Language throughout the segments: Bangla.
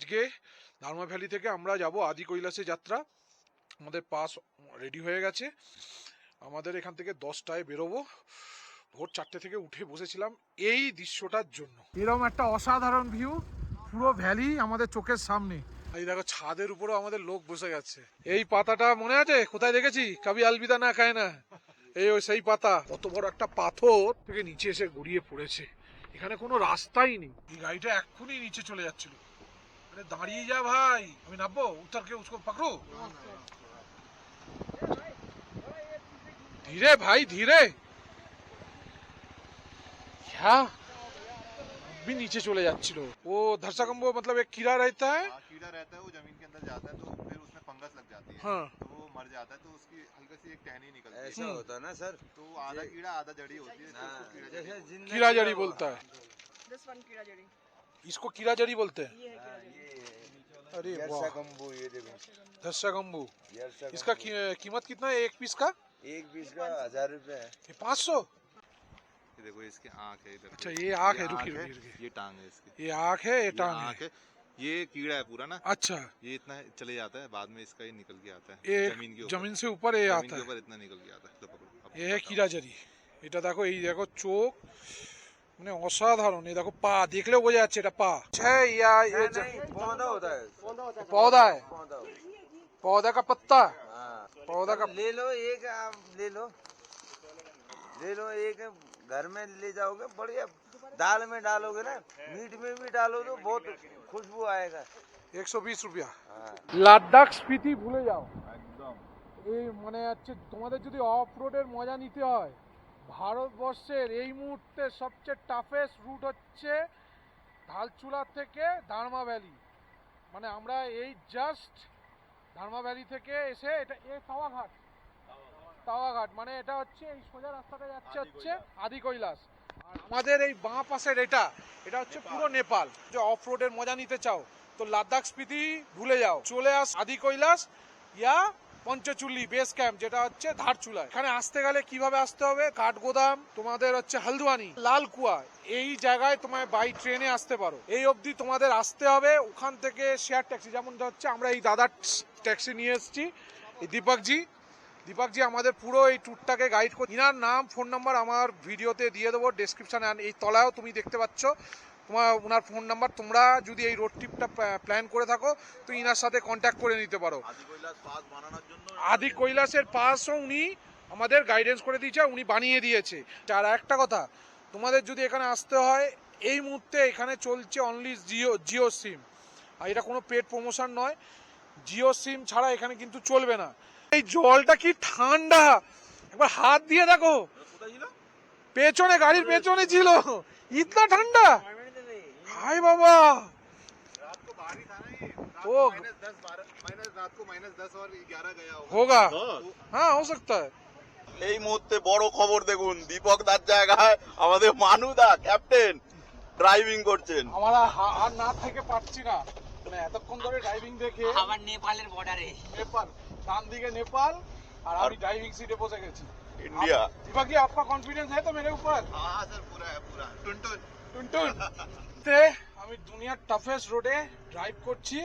আজকে ধারমা ভ্যালি থেকে আমরা যাব আদি কৈলাসে যাত্রা। আমাদের পাস রেডি হয়ে গেছে। আমাদের এখান থেকে 10টায় বেরোবো। ভোর 4টে থেকে উঠে বসেছিলাম এই দৃশ্যটার জন্য। এরকম একটা অসাধারণ ভিউ, পুরো ভ্যালি আমাদের চোখের সামনে। এই দেখো ছাদের উপরেও আমাদের লোক বসে গেছে। এই পাতাটা মনে আছে কোথায় দেখেছি? কবি আলবিদা না খায় না, এই ওই সেই পাতা। কত বড় একটা পাথর থেকে নিচে এসে গড়িয়ে পড়েছে। এখানে কোনো রাস্তাই নেই। এই গাড়িটা এক্ষুনি নিচে চলে যাচ্ছিল। মানে দাঁড়িয়ে যা ভাই, আমি নামবো, উত্তর কে উসকো পকড়ো। धीरे भाई धीरे। क्या भी नीचे चले जाच्छिलो। वो धरसाकंबो मतलब एक कीड़ा रहता है। कीड़ा रहता है, वो जमीन के अंदर जाता है तो फिर उसमें फंगस लग जाती है। हाँ। तो वो मर जाता है तो उसकी हल्की सी एक टहनी निकलती है। ऐसा होता है ना सर, तो आधा कीड़ा आधा जड़ी होती है, तो उसको कीड़ा जड़ी बोलता है। कीड़ा जड़ी। इसको कीड़ा जड़ी बोलते हैं। ये है कीड़ा जड़ी। अरे वाह, यरसाकंबू, ये देखो धरसाकंबू। यरसाकंबू। इसका कीमत कितना है एक पीस का? एक पीस का 1000 रुपए है। 500। ये देखो इसकी आँख है इधर। अच्छा ये आँख है, रुकी रुकी रुकी। ये टांग है इसकी। ये आँख है, ये टांग आँख है। है। ये कीड़ा है पूरा ना। अच्छा ये इतना चले जाता है, बाद में इसका ये निकल के आता है ये जमीन के ऊपर। जमीन से ऊपर ये जमीन आता के है। ऊपर इतना निकल के आता है। लो पकड़ो, अब ये है बताओ। कीड़ा जड़ी। এটা দেখো, এই দেখো চোখ, মানে অসাধারণ। এই দেখো পা দেখলেও বোঝা যাচ্ছে এটা পা। या ये पौधा होता है, पौधा है, पौधा। पौधा का पत्ता, हाँ, पौधा का। ले लो एक, आप ले लो, ले लो एक, घर में ले जाओगे बढ़िया। दाल में डालोगे ना, मीट में भी डालो तो बहुत खुशबू आएगा। 120 रुपया। हाँ। লাদাখ স্পিতি ভুলে যাও একদম। এই মানে হচ্ছে তোমাদের যদি অফ রোডের মজা নিতে হয়, ভারতবর্ষের এই মুহূর্তে সবচেয়ে টাফেস্ট রুট হচ্ছে ধালচুলা থেকে ধারমা ভ্যালি। মানে আমরা এই জাস্ট ধারমা ভ্যালি থেকে এসে এটা এই তাওয়াঘাট, তাওয়াঘাট মানে এটা হচ্ছে এই সোজা রাস্তাটা যাচ্ছে হচ্ছে আদি কৈলাস। আর আমাদের এই বাঁ পাশের এটা হচ্ছে পুরো নেপাল। যে অফ রোডের মজা নিতে চাও তো লাদাখ স্পিতি ভুলে যাও, চলে আস আদি কৈলাস ইয়া পঞ্চচুল্লি বেস ক্যাম্প, যেটা হচ্ছে ধারচুলা। এখানে আসতে গেলে কিভাবে আসতে হবে? কাঠগোদাম, তোমাদের হচ্ছে হালদুয়ানি, লালকুয়া, এই জায়গায় তোমায় বাই ট্রেনে আসতে পারো। এই অবধি তোমাদের আসতে হবে। ওখান থেকে শেয়ার ট্যাক্সি, যেমন হচ্ছে আমরা এই দাদার ট্যাক্সি নিয়ে এসেছি, এই দীপকজি আমাদের পুরো এই ট্যুরটাকে গাইড করে। ইনার নাম ফোন নাম্বার আমার ভিডিওতে দিয়ে দেবো ডেসক্রিপশানে। এই তলায়ও তুমি দেখতে পাচ্ছ ওনার ফোন নাম্বার। তোমরা যদি এই রোড ট্রিপটা প্ল্যান করে থাকো তো ইনার সাথে কন্ট্যাক্ট করে নিতে পারো। আদি কৈলাসের পাসও উনি আমাদের গাইডেন্স করে দিয়েছে, উনি বানিয়ে দিয়েছে। আর একটা কথা, তোমাদের যদি এখানে আসতে হয়, এই মুহূর্তে এখানে চলছে অনলি জিও সিম। আর এটা কোনো পেড প্রমোশন নয়, জিও সিম ছাড়া এখানে কিন্তু চলবে না। এই জলটা কি ঠান্ডা, একবার হাত দিয়ে দেখো। পেছনে, গাড়ির পেছনে ছিল, ইতনা ঠান্ডা। हाय बाबा, रात को बारिश आ रही है। ओ रात को -10 और 11 गया होगा। हाँ हो सकता है। এই মুহূর্তে বড় খবর দেখুন, দীপক দার জায়গায় আমাদের মানুদা ক্যাপ্টেন ড্রাইভিং করছেন। আমরা আর না থেকে পারছি না, মানে এতক্ষণ ধরে ড্রাইভিং দেখে। আবার নেপালের বর্ডারে, নেপাল, ডান দিকে নেপাল, আর আমি ড্রাইভিং সিটে বসে গেছি। इंडिया। दीपक जी आपका कॉन्फिडेंस है तो मेरे ऊपर? हाँ सर, पूरा है, पूरा टुनटुन। আমি দুনিয়ার টাফেস্ট রোডে ড্রাইভ করছি,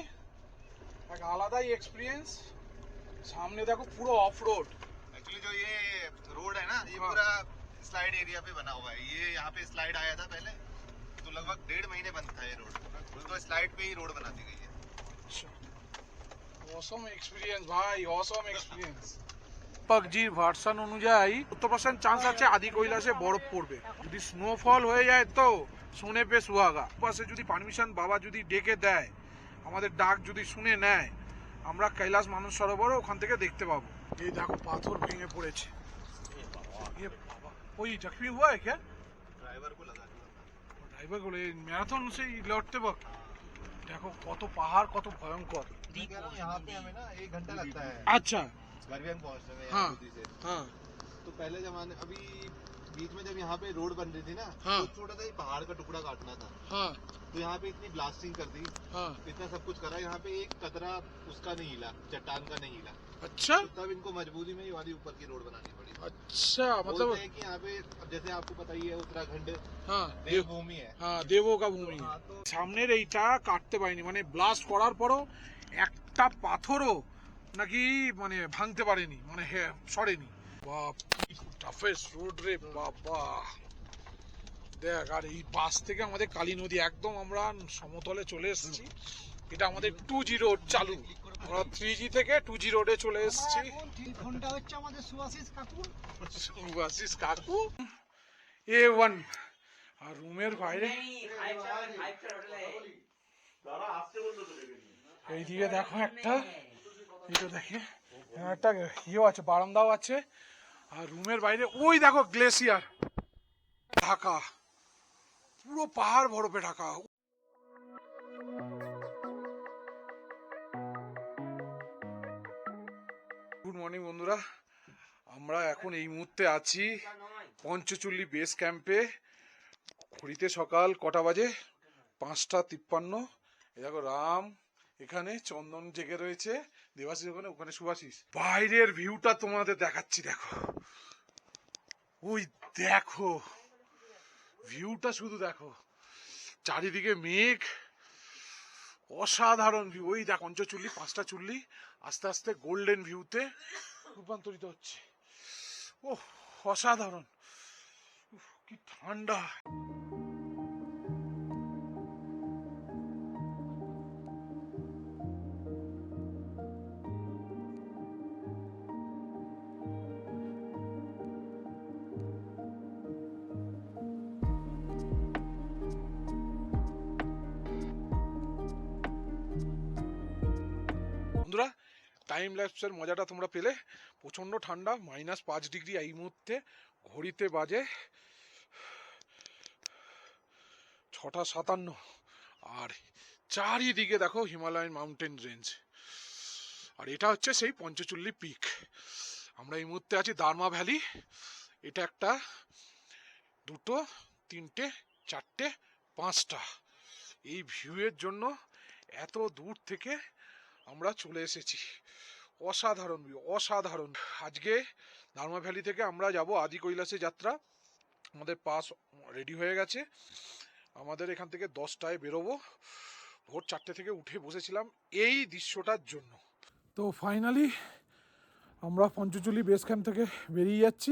এক আলাদাই এক্সপিরিয়েন্স। সামনে দেখো পুরো অফ রোড। एक्चुअली जो ये रोड है ना, ये हाँ। पूरा स्लाइड एरिया पे बना हुआ है। ये यहाँ पे स्लाइड आया था पहले, तो लगभग 1.5 महीने बंद था ये रोड। तो स्लाइड पे ही रोड बना दी गई है। অসম এক্সপিরিয়েন্স ভাই, অসম এক্সপিরিয়েন্স। দীপকজির ভার্সন অনুযায়ী 70% চান্স আছে আদি কৈলাসে বরফ পড়বে। যদি স্নোফল হয়ে যায় তো শুনে পে সুহাগা। পাশে যদি পারমিশন বাবা যদি ডেকে দেয়, আমাদের ডাক যদি শুনে নেয়, আমরা কৈলাস মানস সরোবর ওখান থেকে দেখতে পাবো। এই দেখো পাথর ভেঙে পড়েছে। ওই জখমি হুয়া है क्या? ड्राइवर को लगा दिया। ড্রাইভার গুলো এই ম্যারাথন সেই লড়তে পার। দেখো কত পাহাড়, কত ভয়ঙ্কর। मैं कह रहा हूँ यहाँ पे हमें ना 1 घंटा लगता है আচ্ছা गर्वियन पहुँचने में, हाँ। यहाँ मोदी से। হ্যাঁ तो पहले जमाने, अभी बीच में जब यहाँ पे रोड बन रही थी ना, हाँ। तो छोटा सा ही पहाड़ का टुकड़ा काटना था। হ্যাঁ तो यहाँ पे इतनी ब्लास्टिंग कर दी, হ্যাঁ। इतना सब कुछ करा, यहाँ पे एक कतरा उसका नहीं हिला, चट्टान का नहीं हिला। अच्छा तो तब इनको मजबूरी में ये वाली ऊपर की रोड बनानी पड़ी। अच्छा बोलते मतलब हैं कि यहाँ पे अब जैसे आपको पता ही है उत्तराखंड हाँ देवभूमि है। হ্যাঁ দেবকা ভূমি সামনের এইটা কাটতে পারিনি মানে ব্লাস্ট করার পরও একটা পাথরও নাকি মানে ভাঙতে পারেনি মানে সরেনি বাপ টাফেস্ট রোড রে বাবা দেখ আর এই বাস থেকে আমাদের কালী নদী একদম আমরা সমতলে চলে এসেছি এটা আমাদের 2G রোড চালু আমরা 3G থেকে 2G রোডে চলে এসেছি ফোনটা হচ্ছে আমাদের সুভাষিস কাকু সুভাষিস কাকু A1 আর রুমের বাইরে এইদিকে দেখো একটা এইটা দেখে একটা ইয়েও আছে বারান্দাও আছে আর রুমের বাইরে ওই দেখো গ্লেসিয়ার ঢাকা পুরো পাহাড় বরফে ঢাকা গুড মর্নিং বন্ধুরা আমরা এখন এই মুহূর্তে আছি পঞ্চচুল্লি বেস ক্যাম্পে ঘড়িতে সকাল কটা বাজে 5:53 এই দেখো রাম এখানে চন্দন জেগে রয়েছে দেবাশিস ওখানে ওখানে সুভাষিস বাইরের ভিউটা তোমাদের দেখাচ্ছি দেখো ওই দেখো ভিউটা শুধু দেখো চারিদিকে মেঘ অসাধারণ ভিউ ওই দেখ পঞ্চচুল্লি 5টা চুল্লি আস্তে আস্তে গোল্ডেন ভিউতে রূপান্তরিত হচ্ছে ও অসাধারণ কি ঠান্ডা বন্ধুরা টাইম ল্যাপসের মজাটা তোমরা পেলে প্রচন্ড ঠান্ডা -5 ডিগ্রি এই মুহূর্তে ঘড়িতে বাজে 6:57 আর চারিদিকে দেখো হিমালয়ান মাউন্টেন রেঞ্জ আর এটা হচ্ছে সেই পঞ্চচুল্লি পিক আমরা এই মুহূর্তে আছি দারমা ভ্যালি এটা একটা দুটো তিনটে চারটে পাঁচটা এই ভিউয়ের জন্য এত দূর থেকে আমরা চলে এসেছি অসাধারণ ভিউ অসাধারণ আজকে দারমা ভ্যালি থেকে আমরা যাব আদি কৈলাসে যাত্রা আমাদের পাস রেডি হয়ে গেছে আমাদের এখান থেকে 10টায় বেরোবো ভোর 4টে থেকে উঠে বসেছিলাম এই দৃশ্যটার জন্য তো ফাইনালি আমরা পঞ্চচুল্লি বেস ক্যাম্প থেকে বেরিয়ে যাচ্ছি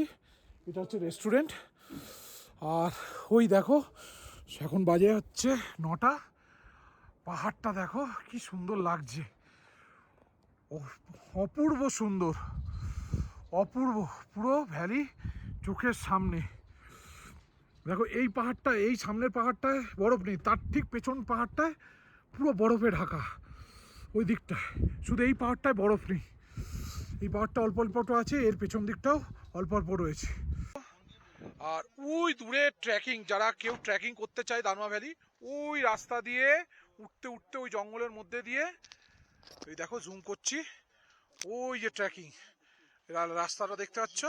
এটা হচ্ছে রেস্টুরেন্ট আর ওই দেখো এখন বাজে হচ্ছে 9টা পাহাড়টা দেখো কি সুন্দর লাগছে অপূর্ব সুন্দর অপূর্ব পুরো ভ্যালি চোখের সামনে দেখো এই পাহাড়টা এই সামনের পাহাড়টায় বরফ নেই তার ঠিক পেছন পাহাড়টায় পুরো বরফে ঢাকা ওই দিকটায় শুধু এই পাহাড়টায় বরফ নেই এই পাহাড়টা অল্প অল্পটা আছে এর পেছন দিকটাও অল্প অল্প রয়েছে আর ওই দূরে ট্রেকিং যারা কেউ ট্রেকিং করতে চায় দারমা ভ্যালি ওই রাস্তা দিয়ে উঠতে উঠতে ওই জঙ্গলের মধ্যে দিয়ে এই দেখো জুম করছি ওই যে ট্রেকিং রাস্তাটা দেখতে পাচ্ছ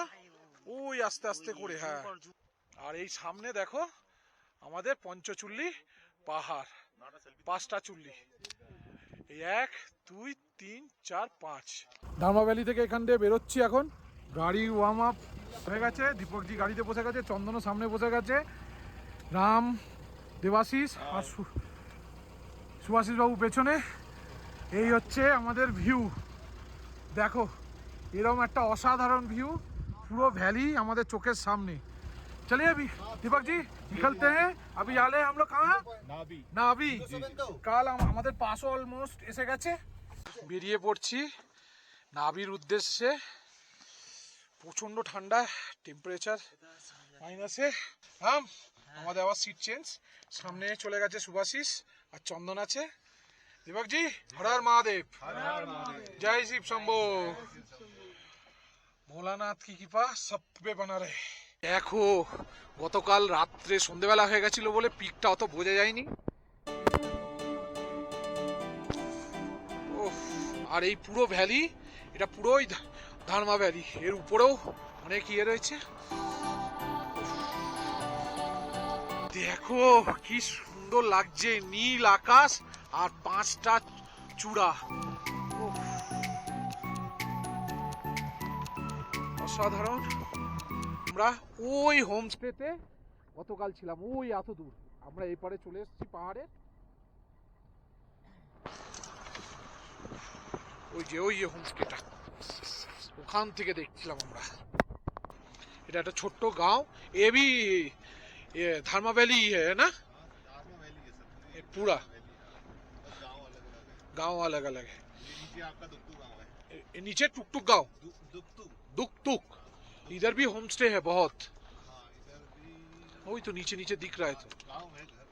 ওই আস্তে আস্তে করে হ্যাঁ আর এই সামনে দেখো আমাদের পঞ্চচুল্লি পাহাড় 5টা চুল্লি এই 1 2 3 4 5 দারমা ভ্যালি থেকে এখান দিয়ে বেরোচ্ছি এখন গাড়ি ওয়ার্ম আপ হয়ে গেছে দীপকজি গাড়িতে বসে গেছে চন্দনও সামনে বসে গেছে রাম দেবাশিস আর সুভাষিস বাবু পেছনে এই হচ্ছে আমাদের ভিউ দেখো এরকম একটা অসাধারণ ভিউ পুরো ভ্যালি আমাদের চোখের সামনে चलिए अभी दीपक जी निकलते हैं अभी आले हम लोग कहाँ नाभी কাল আমাদের পাশও অলমোস্ট এসে গেছে বেরিয়ে পড়ছি নাভির উদ্দেশ্যে প্রচন্ড ঠান্ডা টেম্পারেচার মাইনাসে আমাদের আবার সিট চেঞ্জ সামনে চলে গেছে সুভাষিস আর চন্দন আছে दीपक जी हर हर महादेव जय शिव शंभो भोलानाथ की कृपा सब पे बना रहे দেখো গতকাল রাত্রে সন্ধ্যেবেলা হয়ে গেছিল বলে পিকটা অত বোঝা যায়নি আর এই পুরো ভ্যালি এটা পুরোই দারমা ভ্যালি এর উপরেও অনেক ইয়ে রয়েছে দেখো কি সুন্দর লাগছে নীল আকাশ আর 5টা চূড়া অসাধারণ আমরা ওই হোমস্টেতে গতকাল ছিলাম, ওই এত দূর। আমরা এপারে চলে এসেছি পাহাড়ে, ওই যে হোমস্টেটা, ওখান থেকে দেখছিলাম আমরা। এটা একটা ছোট্ট গাঁও, এ भी ये धर्मा वैली है ना, धारमा वैली है सर, ये पूरा बस गांव गांव अलग अलग है। अलग अलग है। ये नीचे आपका दुक्तू गांव है। ये नीचे टुकटुक गांव, दुक्तू, दुक तुक, इधर भी होम स्टे है बहुत। हाँ इधर भी वही तो नीचे नीचे दिख रहा है, तो गांव है, घर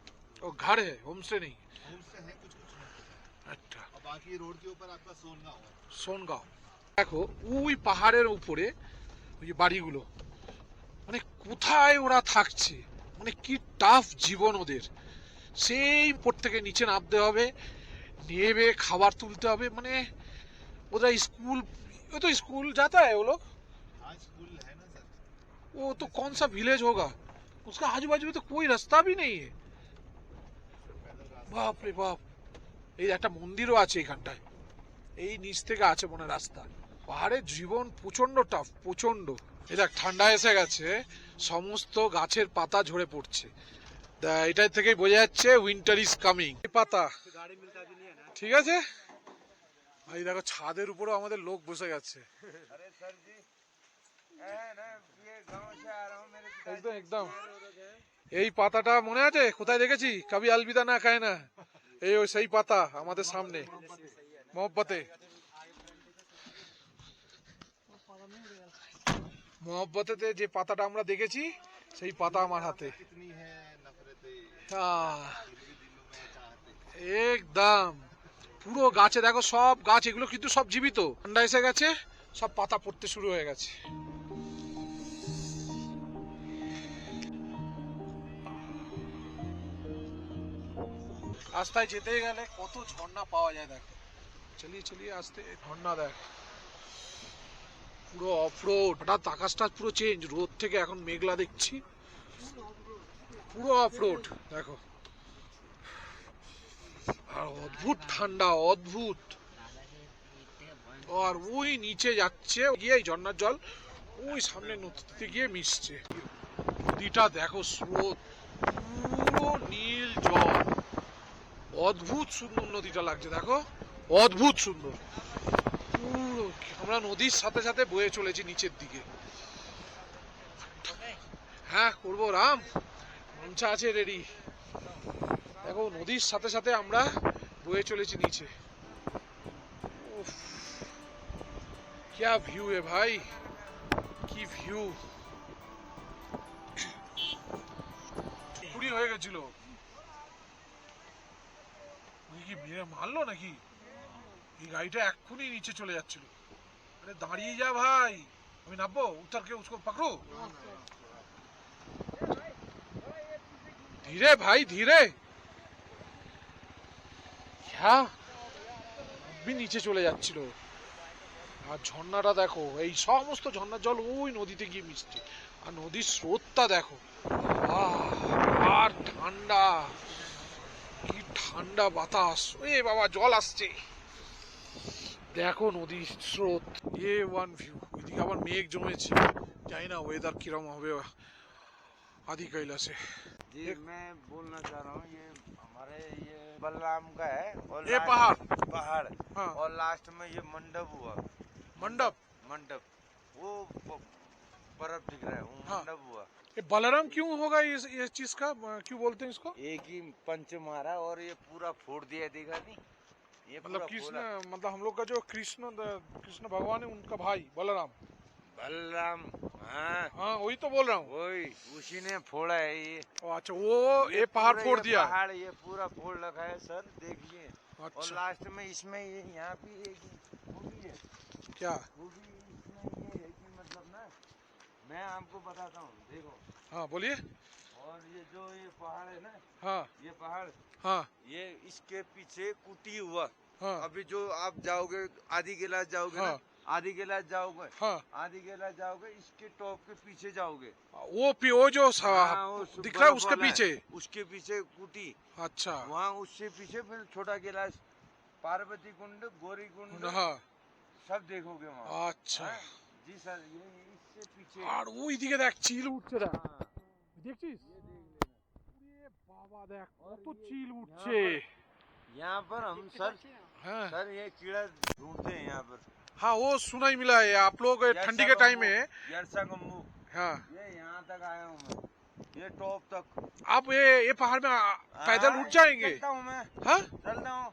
और घर है, होम स्टे नहीं। होम से है, कुछ कुछ होम से है। अच्छा, और बाकी रोड के ऊपर आपका सोन गांव है। সোনগাঁও। দেখো ওই পাহাড়ের উপরে ওই যে বাড়িগুলো, মানে কোথায় ওরা থাকছে, মানে কি টাফ জীবন ওদের। সেই উপর থেকে নিচে নামতে হবে, নেবে খাবার তুলতে হবে, মানে ওরা स्कूल, वो तो स्कूल जाता है वो लोग। हाँ स्कूल है ना सर। वो तो कौन सा विलेज होगा, उसका आजू बाजू में तो कोई रास्ता भी नहीं है। पैदल रास्ता। বাপ রে বাপ, এই একটা মন্দিরও আছে এখানটায়, এই নিচ থেকে আছে মনে হয় রাস্তা। পাহাড়ের জীবন প্রচন্ড টাফ, প্রচন্ড। এই দেখ ঠান্ডা এসে গেছে, সমস্ত গাছের পাতা ঝরে পড়ছে, এটা থেকেই বোঝা যাচ্ছে উইন্টার ইজ কামিং। পাতা ঠিক আছে। এই দেখো ছাদের উপরেও আমাদের লোক বসে গেছে। अरे सर जी, है ना, ये गांव से आ रहा हूँ, मेरे पिताजी একদম একদম। शेर हो गए। এই পাতাটা মনে আছে কোথায় দেখেছি, কবি আলবিদা না খায় না, এই ওই সেই পাতা আমাদের সামনে মোহব্বতে। মোহব্বতেতে যে পাতাটা আমরা দেখেছি, সেই পাতা আমার হাতে। कितनी है नफरतें, আহ, फिर भी दिलों में चाहते। একদম পুরো গাছে দেখো, সব গাছ এগুলো কিন্তু সব জীবিত। ঠান্ডা এসে গেছে, সব পাতা পড়তে শুরু হয়ে গেছে। রাস্তায় যেতে গেলে কত ঝর্ণা পাওয়া যায় দেখো, চলিয়ে চলিয়ে আসতে ঝর্ণা দেখ, পুরো অফরোড। হঠাৎ আকাশটা পুরো চেঞ্জ, রোদ থেকে এখন মেঘলা দেখছি, পুরো অফরোড দেখো। আর অদ্ভুত ঠান্ডা, অদ্ভুত। আর ওই নিচে যাচ্ছে গিয়ে এই ঝর্ণার জল ওই সামনে নদীতে গিয়ে মিশছে। নদীটা দেখো স্রোত, পুরো নীল জল, অদ্ভুত সুন্দর নদীটা লাগছে দেখো, অদ্ভুত সুন্দর। পুরো আমরা নদীর সাথে সাথে বয়ে চলেছি নিচের দিকে। হ্যাঁ করবো রাম, মঞ্চা আছে রেডি। দেখো নদীর সাথে সাথে আমরা বয়ে চলেছি নিচে। উফ, क्या ভিউ है ভাই, কি ভিউ। পুরি হয়ে গেছিল, কি মেরে মারলো নাকি, এই গাড়িটা এক্ষুনি নিচে চলে যাচ্ছিল। আরে দাঁড়িয়ে যা ভাই, আমি নামবো, উত্তর কে उसको पकड़ो। ধীরে ভাই ধীরে, নিচে চলে যাচ্ছিল। আর ঝর্ণাটা দেখো, এই সমস্ত ঝর্ণার জল ওই নদীতে গিয়ে মিশছে। আর নদীর স্রোতটা দেখো, আর ঠান্ডা, কি ঠান্ডা বাতাস। এ বাবা জল আসছে, দেখো নদীর স্রোত। এ ওয়ান ভিউ। ওইদিকে আবার মেঘ জমেছে, জানি না ওয়েদার কিরম হবে आदि कैलाशे। जी मैं बोलना चाह रहा हूँ, ये हमारे ये बलराम का है, और ये पहाड़ हाँ। और लास्ट में ये मंडप हुआ, मंडप, मंडप वो बर्फ दिख रहा है, वो हाँ। मंडप हुआ। ये बलराम क्यों होगा ये चीज का, क्यों बोलते हैं इसको? एक ही पंच मारा और ये पूरा फोड़ दिया, देखा नहीं ये मतलब पूरा कृष्ण, फोड़ा। मतलब हम लोग का जो कृष्ण भगवान है उनका भाई बलराम। बलराम, हाँ हाँ वही तो बोल रहा हूँ। वही, उसी ने फोड़ा है ये। ओ, अच्छा वो ये पहाड़ पूरा फोड़ ये दिया। पहाड़ ये पूरा फोड़ रखा है सर, देखिए। और अच्छा लास्ट में इसमें ये यहाँ भी एक वो भी है, क्या, वो भी इसमें ये है कि मतलब ना, मैं आपको बताता हूँ देखो। हाँ बोलिए। और ये जो ये पहाड़ है ना, हाँ ये पहाड़, हाँ ये इसके पीछे कुटी हुआ। हाँ अभी जो आप जाओगे आदि गिलास जाओगे हाँ। ना, आदि गिलास जाओगे, हाँ, आदि गिलास जाओगे, इसके टॉप के पीछे जाओगे। वो जो हाँ, वो दिख रहा है बर्फ उसके वाला है, पीछे। उसके पीछे कुटी, अच्छा वहाँ उससे पीछे फिर छोटा गिलास, पार्वती कुंड, गौरी कुंड, हाँ सब देखोगे वहाँ। अच्छा। हाँ, जी सर, ये इससे से पीछे। আর ওই দিকে দেখ চিল উঠছে দেখ, हाँ, দেখছিস? ये देख लेना। ওরে বাবা দেখ কত চিল উঠছে। यहाँ पर हम सर हाँ ये कीड़ा ढूंढते हैं यहाँ पर। हाँ वो सुना ही मिला है आप लोग ठंडी के टाइम में। यरसा गम्बू, हाँ ये यहाँ तक आया हूँ मैं, ये टॉप तक। आप ये पहाड़ में पैदल उठ जाएंगे? चलता हूँ मैं, हाँ चलता हूँ।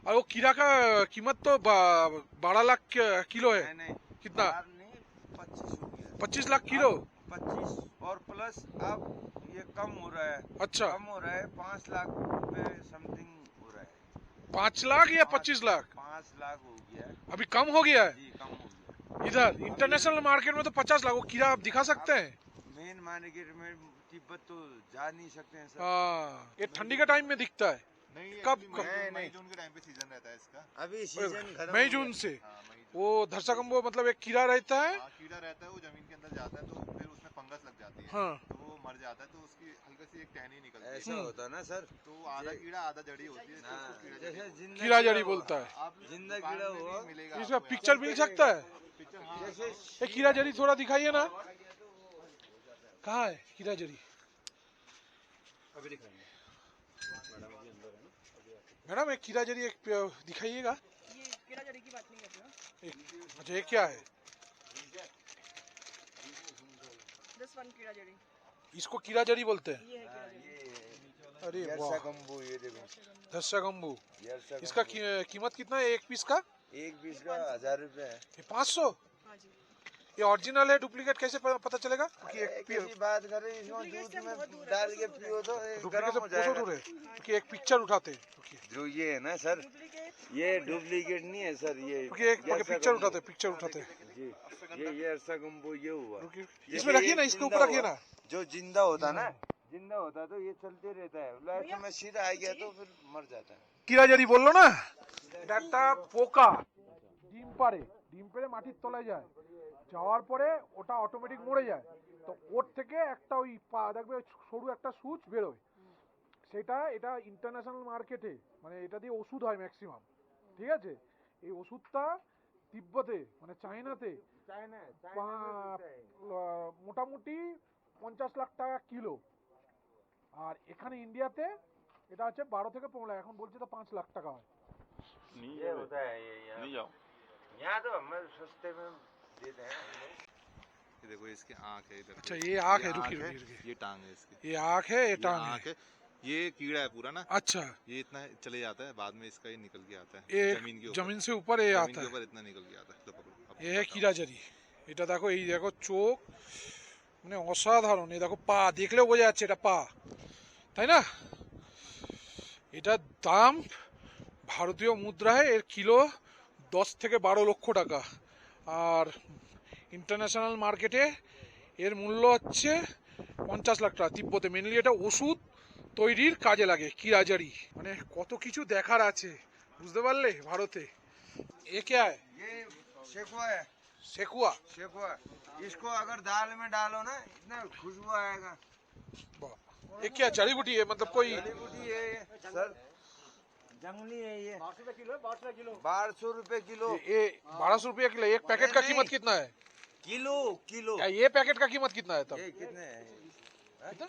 और वो कीड़ा का कीमत तो 12 लाख किलो है। नहीं नहीं, कितना? 25 हो गया। 25 लाख किलो? 25 और प्लस अब ये कम हो रहा है, अच्छा कम हो रहा है, 5 लाख रुपए समथिंग हो रहा है। 5 लाख या 25 लाख? 5 लाख हो गया है अभी कम हो गया है। जी, कम हो गया। इधर इंटरनेशनल मार्केट में तो 50 लाख। वो कीड़ा आप दिखा सकते हैं? मेन मार्केट में तिब्बत तो जा नहीं सकते हैं सर। हाँ ये ठंडी के टाइम में दिखता है। नहीं कब- actually कब? मई नहीं। जून के टाइम पे सीजन रहता है इसका। अभी सीजन खत्म मई हो जून गया। से हाँ मई जून। वो धरसाकंबो मतलब एक कीड़ा रहता है। हाँ कीड़ा रहता है, वो जमीन के अंदर जाता है तो फिर उसमें फंगस लग जाती है, हाँ तो वो मर जाता है, तो उसकी हल्की सी एक टहनी निकलती है, ऐसा होता ना सर। तो आधा कीड़ा आधा जड़ी होती है, तो हाँ, उसको कीड़ा जैसे जड़ी जिंदा कीड़ा जड़ी बोलता है। आप जिंदा दुकान कीड़ा में हुआ। नहीं मिलेगा इसका आपको पिक्चर मिल सकता है? यहाँ। पिक्चर हाँ जैसे ये कीड़ा जड़ी थोड़ा दिखाइए ना, कहाँ है कीड़ा जड़ी? मैडम एक कीड़ा जड़ी एक दिखाइएगा। ये कीड़ा जड़ी की बात नहीं करते हो। अच्छा ये क्या है? दिस वन कीड़ा जड़ी, इसको कीड़ा जड़ी बोलते हैं? ये है कीड़ा जड़ी। अरे यरसा वाह, गम्बू, ये देखो धरसाकंबू। यरसा इसका गम्बू। कीमत कितना है एक पीस का? एक पीस का 1000 रुपए है। ये 500? हाँ जी, ये ओरिजिनल है डुप्लीकेट कैसे पता चलेगा? क्योंकि एक कैसी बात कर रही, इसमें डुप्लीकेट दूध से में बहुत दूर है, डाल बहुत के दूर है। पियो तो ये डुप्लीकेट गर्म से हो बहुत जाएगा। दूर है। क्योंकि एक पिक्चर उठाते हैं, क्योंकि जो ये है ना सर, डुप्लीकेट ये डुप्लीकेट नहीं है सर, ये एक यरसा पिक्चर गम्बू। उठाते हैं, पिक्चर उठाते हैं। जी, ये यरसा गम्बू ये हुआ। रुकिए, ये इसमें भी रखिए एक ना, इसके जिंदा ऊपर रखिए हुआ। ना। जो जिंदा होता ना, जिंदा होता तो ये चलते रहता है, लास्ट में सीधा आ गया तो फिर मर जाता है। कीड़ा जड़ी বললো না, এটা একটা পোকা ডিম পাড়ে, ডিম পেড়ে মাটির তলায় যায়, যাওয়ার পরে ওটা অটোমেটিক মরে যায়। তো ওর থেকে একটা ওই দেখবে সরু একটা সুচ বেরোয়, সেটা এটা ইন্টারন্যাশনাল মার্কেটে মানে এটা দিয়ে ওষুধ হয় ম্যাক্সিমাম, ঠিক আছে? এই ওষুধটা তিব্বতে মানে চায়নাতে মোটামুটি 50 লাখ টাকা কিলো, আর এখানে ইন্ডিয়াতে এটা হচ্ছে 12 থেকে 15 লাখ, এখন বলছে তো 5 লাখ টাকা হয়। ये होता है ये नहीं जाओ। यहाँ तो हम सस्ते में देते हैं हम लोग। ये देखो इसकी आँख है इधर। अच्छा ये आँख है, रुकिए रुकिए रुकिए, ये टांग है इसकी, ये आँख है, ये ये टांग आँख है। है, ये कीड़ा है पूरा ना, अच्छा ये इतना चले जाता है, बाद में इसका ये निकल के आता है ये जमीन के ऊपर, जमीन से ऊपर ये जमीन आता के है। ऊपर इतना निकल के आता है। लो पकड़ो, अब ये है बताओ। कीड़ा जड़ी। এটা দেখো, এই দেখো চোখ, মানে অসাধারণ। এই দেখো পা, দেখলেও বোঝা যাচ্ছে এটা পা, তাই না? এটার দাম ভারতীয় মুদ্রায় এর কিলো 10 থেকে 12 লক্ষ টাকা, আর ইন্টারন্যাশনাল মার্কেটে এর মূল্য হচ্ছে 50 লাখ টাকা। তিব্বতে মেনলি এটা ওষুধ তৈরির কাজে লাগে कीड़ा जड़ी। মানে কত কিছু দেখার আছে, বুঝতে পারলে ভারতে। এ কে है? ये सेकुआ है, सेकुआ। सेकुआ। इसको अगर दाल में डालो ना, इतना खुशबू आएगा। ये क्या जड़ी बूटी है, मतलब कोई? जड़ी बूटी है ये सर, जंगली है ये। 1200 रुपए किलो। ये 1200 रुपये किलो। एक पैकेट का नहीं, कीमत नहीं। कितना है? Kilo kilo. ये पैकेट का कीमत कितना है तब? ये कितने है? कितना?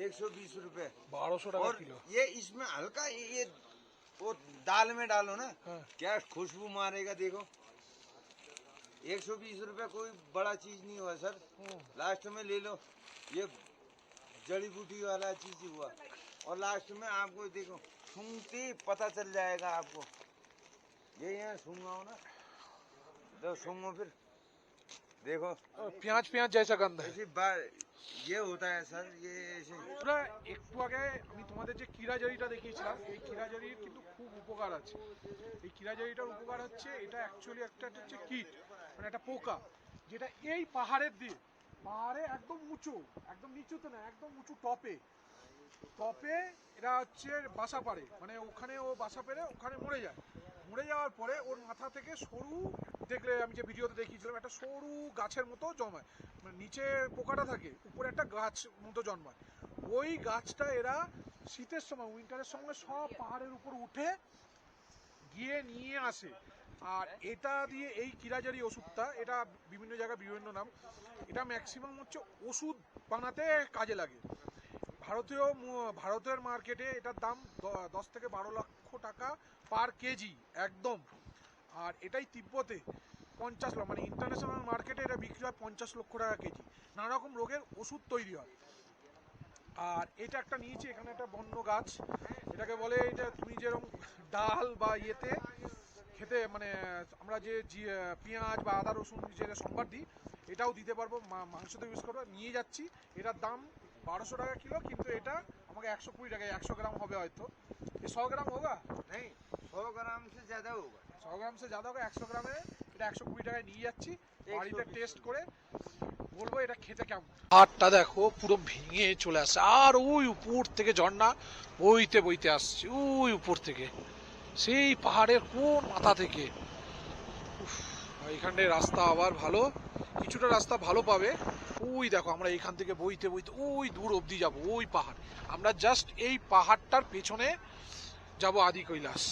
120 रुपए। 1200 टका और किलो। ये इसमें हल्का ये वो दाल में डालो ना, हाँ। क्या खुशबू मारेगा देखो। 120 रुपए कोई बड़ा चीज नहीं हुआ सर, लास्ट में ले लो। ये जड़ी बूटी वाला चीज ही हुआ, और लास्ट में आपको देखो सूंघते ही पता चल जाएगा आपको। ये यहाँ सूंघाओ ना, तो सूंघो फिर देखो পেঁয়াজ পেঁয়াজ जैसा गंध है। ऐसी बात ये होता है सर, ये ऐसे। আমরা একটু আগে আমি তোমাদের যে कीड़ा जड़ीটা দেখিয়েছিলাম, এই कीड़ा जड़ीর কিন্তু খুব উপকার আছে। এই कीड़ा जड़ीটার উপকার হচ্ছে, এটা অ্যাকচুয়ালি একটা হচ্ছে কীট, মানে একটা পোকা, যেটা এই পাহাড়ের দিয়ে, পাহাড়ে একদম উঁচু, একদম নিচুতে না, একদম উঁচু টপে, টপে এরা হচ্ছে বাসা পারে, মানে ওখানে ও বাসা পেরে ওখানে মরে যায়। মরে যাওয়ার পরে ওর মাথা থেকে সরু, দেখলে আমি যে ভিডিওতে দেখিয়েছিলাম, একটা সরু গাছের মতো জন্মায়, মানে নিচে পোকাটা থাকে, উপরে একটা গাছ মতো জন্মায়। ওই গাছটা এরা শীতের সময়, উইন্টারের সময় সব পাহাড়ের উপর উঠে গিয়ে নিয়ে আসে, আর এটা দিয়ে এই কিরাজারি ওষুধটা, এটা বিভিন্ন জায়গায় বিভিন্ন নাম, এটা ম্যাক্সিমাম হচ্ছে ওষুধ বানাতে কাজে লাগে। ভারতের মার্কেটে এটার দাম 10 থেকে 12 লক্ষ টাকা পার কেজি একদম। আর এটাই তিব্বতে 50 লক্ষ, মানে ইন্টারন্যাশনাল মার্কেটে এটা বিক্রি হয় 50 লক্ষ টাকা কেজি। নানা রকম রোগের ওষুধ তৈরি হয়। আর এটা একটা নিয়েছি, এখানে একটা বন্য গাছ, এটাকে বলে, এটা তুমি যেরকম ডাল বা ইয়েতে খেতে, মানে আমরা যে পেঁয়াজ বা আদা রসুন যেটা সম্বার দিই, এটাও দিতে পারবো, মাংসতে ইউজ করবো। নিয়ে যাচ্ছি, এটার দাম 1200 টাকা কিলো, কিন্তু এটা আমাকে 120 টাকায় 100 গ্রাম হবে হয়তো। 100 গ্রাম হোগা? नहीं 100 ग्राम से ज्यादा होगा। 100 গ্রাম সে জাদা হোগা। 100 গ্রামে এটা 120 টাকায় নিয়ে যাচ্ছি, বাড়িতে টেস্ট করে বলবো এটা খেতে কেমন। হাটটা দেখো পুরো ভেঙে চলে আসছে, আর ওই উপর থেকে ঝর্ণা বইতে বইতে আসছে, ওই উপর থেকে, সেই পাহাড়ের কোন মাথা থেকে। এইখানটায় রাস্তা আবার ভালো, কিছুটা রাস্তা ভালো পাবে। ওই দেখো আমরা এখান থেকে বইতে বইতে ওই দূর অবধি যাব, ওই পাহাড়। আমরা জাস্ট এই পাহাড়টার পেছনে যাব, আদি কৈলাস।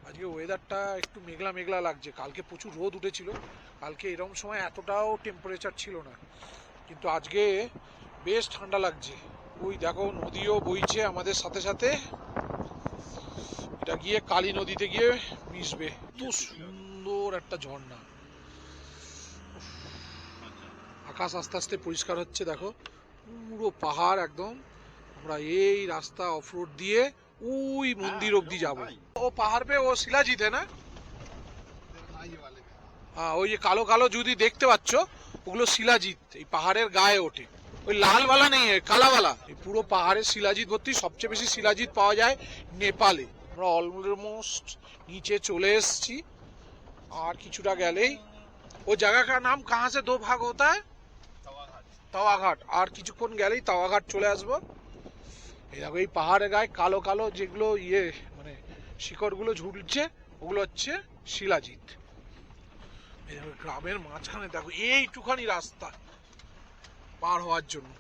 আজকে ওয়েদারটা একটু মেঘলা মেঘলা লাগছে, কালকে প্রচুর রোদ উঠেছিল, কালকে এরকম সময় এতটাও টেম্পারেচার ছিল না, কিন্তু আজকে বেশ ঠান্ডা লাগছে। ওই দেখো নদীও বইছে আমাদের সাথে সাথে, এটা গিয়ে কালী নদীতে গিয়ে মিশবে। এত সুন্দর একটা ঝর্ণা, আকাশ আস্তে আস্তে পরিষ্কার হচ্ছে, দেখো পুরো পাহাড় একদম। আমরা এই রাস্তা অফরোড দিয়ে ওই মন্দির অবধি যাব। ও পাহাড় পে ও শিলাজিৎ है ना? হ্যাঁ, ওই যে কালো কালো যদি দেখতে পাচ্ছ, ওগুলো শিলাজিৎ, এই পাহাড়ের গায়ে ওঠে। ওই লালওয়ালা নেই, কালাওয়ালা। এই পুরো পাহাড়ের শিলাজিৎ ভর্তি। সবচেয়ে বেশি শিলাজিৎ পাওয়া যায় নেপালে। আমরা অলমোস্ট নিচে চলে এসেছি, আর কিছুটা গেলেই ও জায়গা का नाम कहाँ से 2 भाग होता है? তাওয়াঘাট। আর কিছুক্ষণ গেলেই তাওয়াঘাট চলে আসবো। এই দেখো এই পাহাড়ের গায়ে কালো কালো যেগুলো মানে শিকড়গুলো ঝুলছে, ওগুলো হচ্ছে শিলাজিৎ। এই দেখো গ্রামের মাঝখানে দেখো এইটুখানি রাস্তা পার হওয়ার জন্য,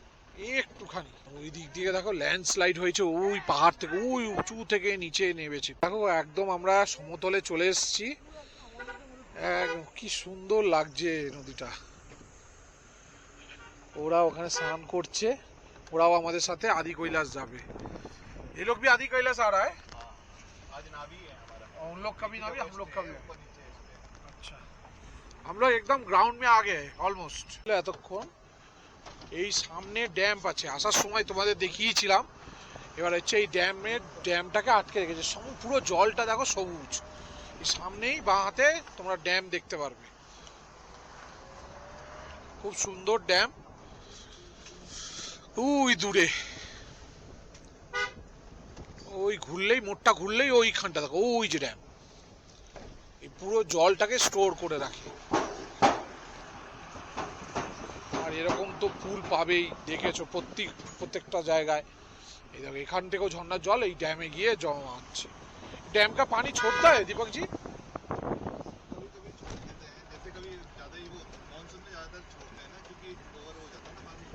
একটুখানি। ওই দিক দিয়ে দেখো ল্যান্ডস্লাইড হয়েছে, ওই পাহাড় থেকে, ওই উঁচু থেকে নিচে নেমেছে। দেখো একদম আমরা সমতলে চলে এসেছি, কি সুন্দর লাগছে নদীটা। ওরা ওখানে স্নান করছে, ওরাও আমাদের সাথে আদি কৈলাস যাবে। ये लोग भी आदि कैलाश आ रहा है? आज नाभी है हमारा। उन लोग का भी नाभी, हम लोग का भी। अच्छा, हम लोग एकदम ग्राउंड में आ गए অলমোস্ট। এতক্ষণ এই সামনে ড্যাম আছে, আসার সময় তোমাদের দেখিয়েছিলাম। এবার হচ্ছে এই ড্যামটাকে আটকে রেখেছে, পুরো জলটা দেখো সবুজ। এই সামনেই বাঁ হাতে তোমরা ড্যাম দেখতে পারবে, খুব সুন্দর ড্যাম। ওই দূরে ওই ঘুরলেই, মোড়টা ঘুরলেই ওইখানটা দেখো, ওই যে ড্যাম। এই পুরো জলটাকে স্টোর করে রাখে। আর এরকম তো পুল পাবেই, দেখেছো প্রত্যেকটা জায়গায়। এই দেখো এখান থেকেও ঝর্ণার জল এই ড্যামে গিয়ে জমা হচ্ছে। ড্যাম का पानी छोड़ता है दीपक जी? कभी कभी छोड़ देते हैं, जैसे कभी ज्यादा ही वो मानसून में ज्यादातर छोड़ते हैं ना, क्योंकि ओवर हो जाता है ना पानी।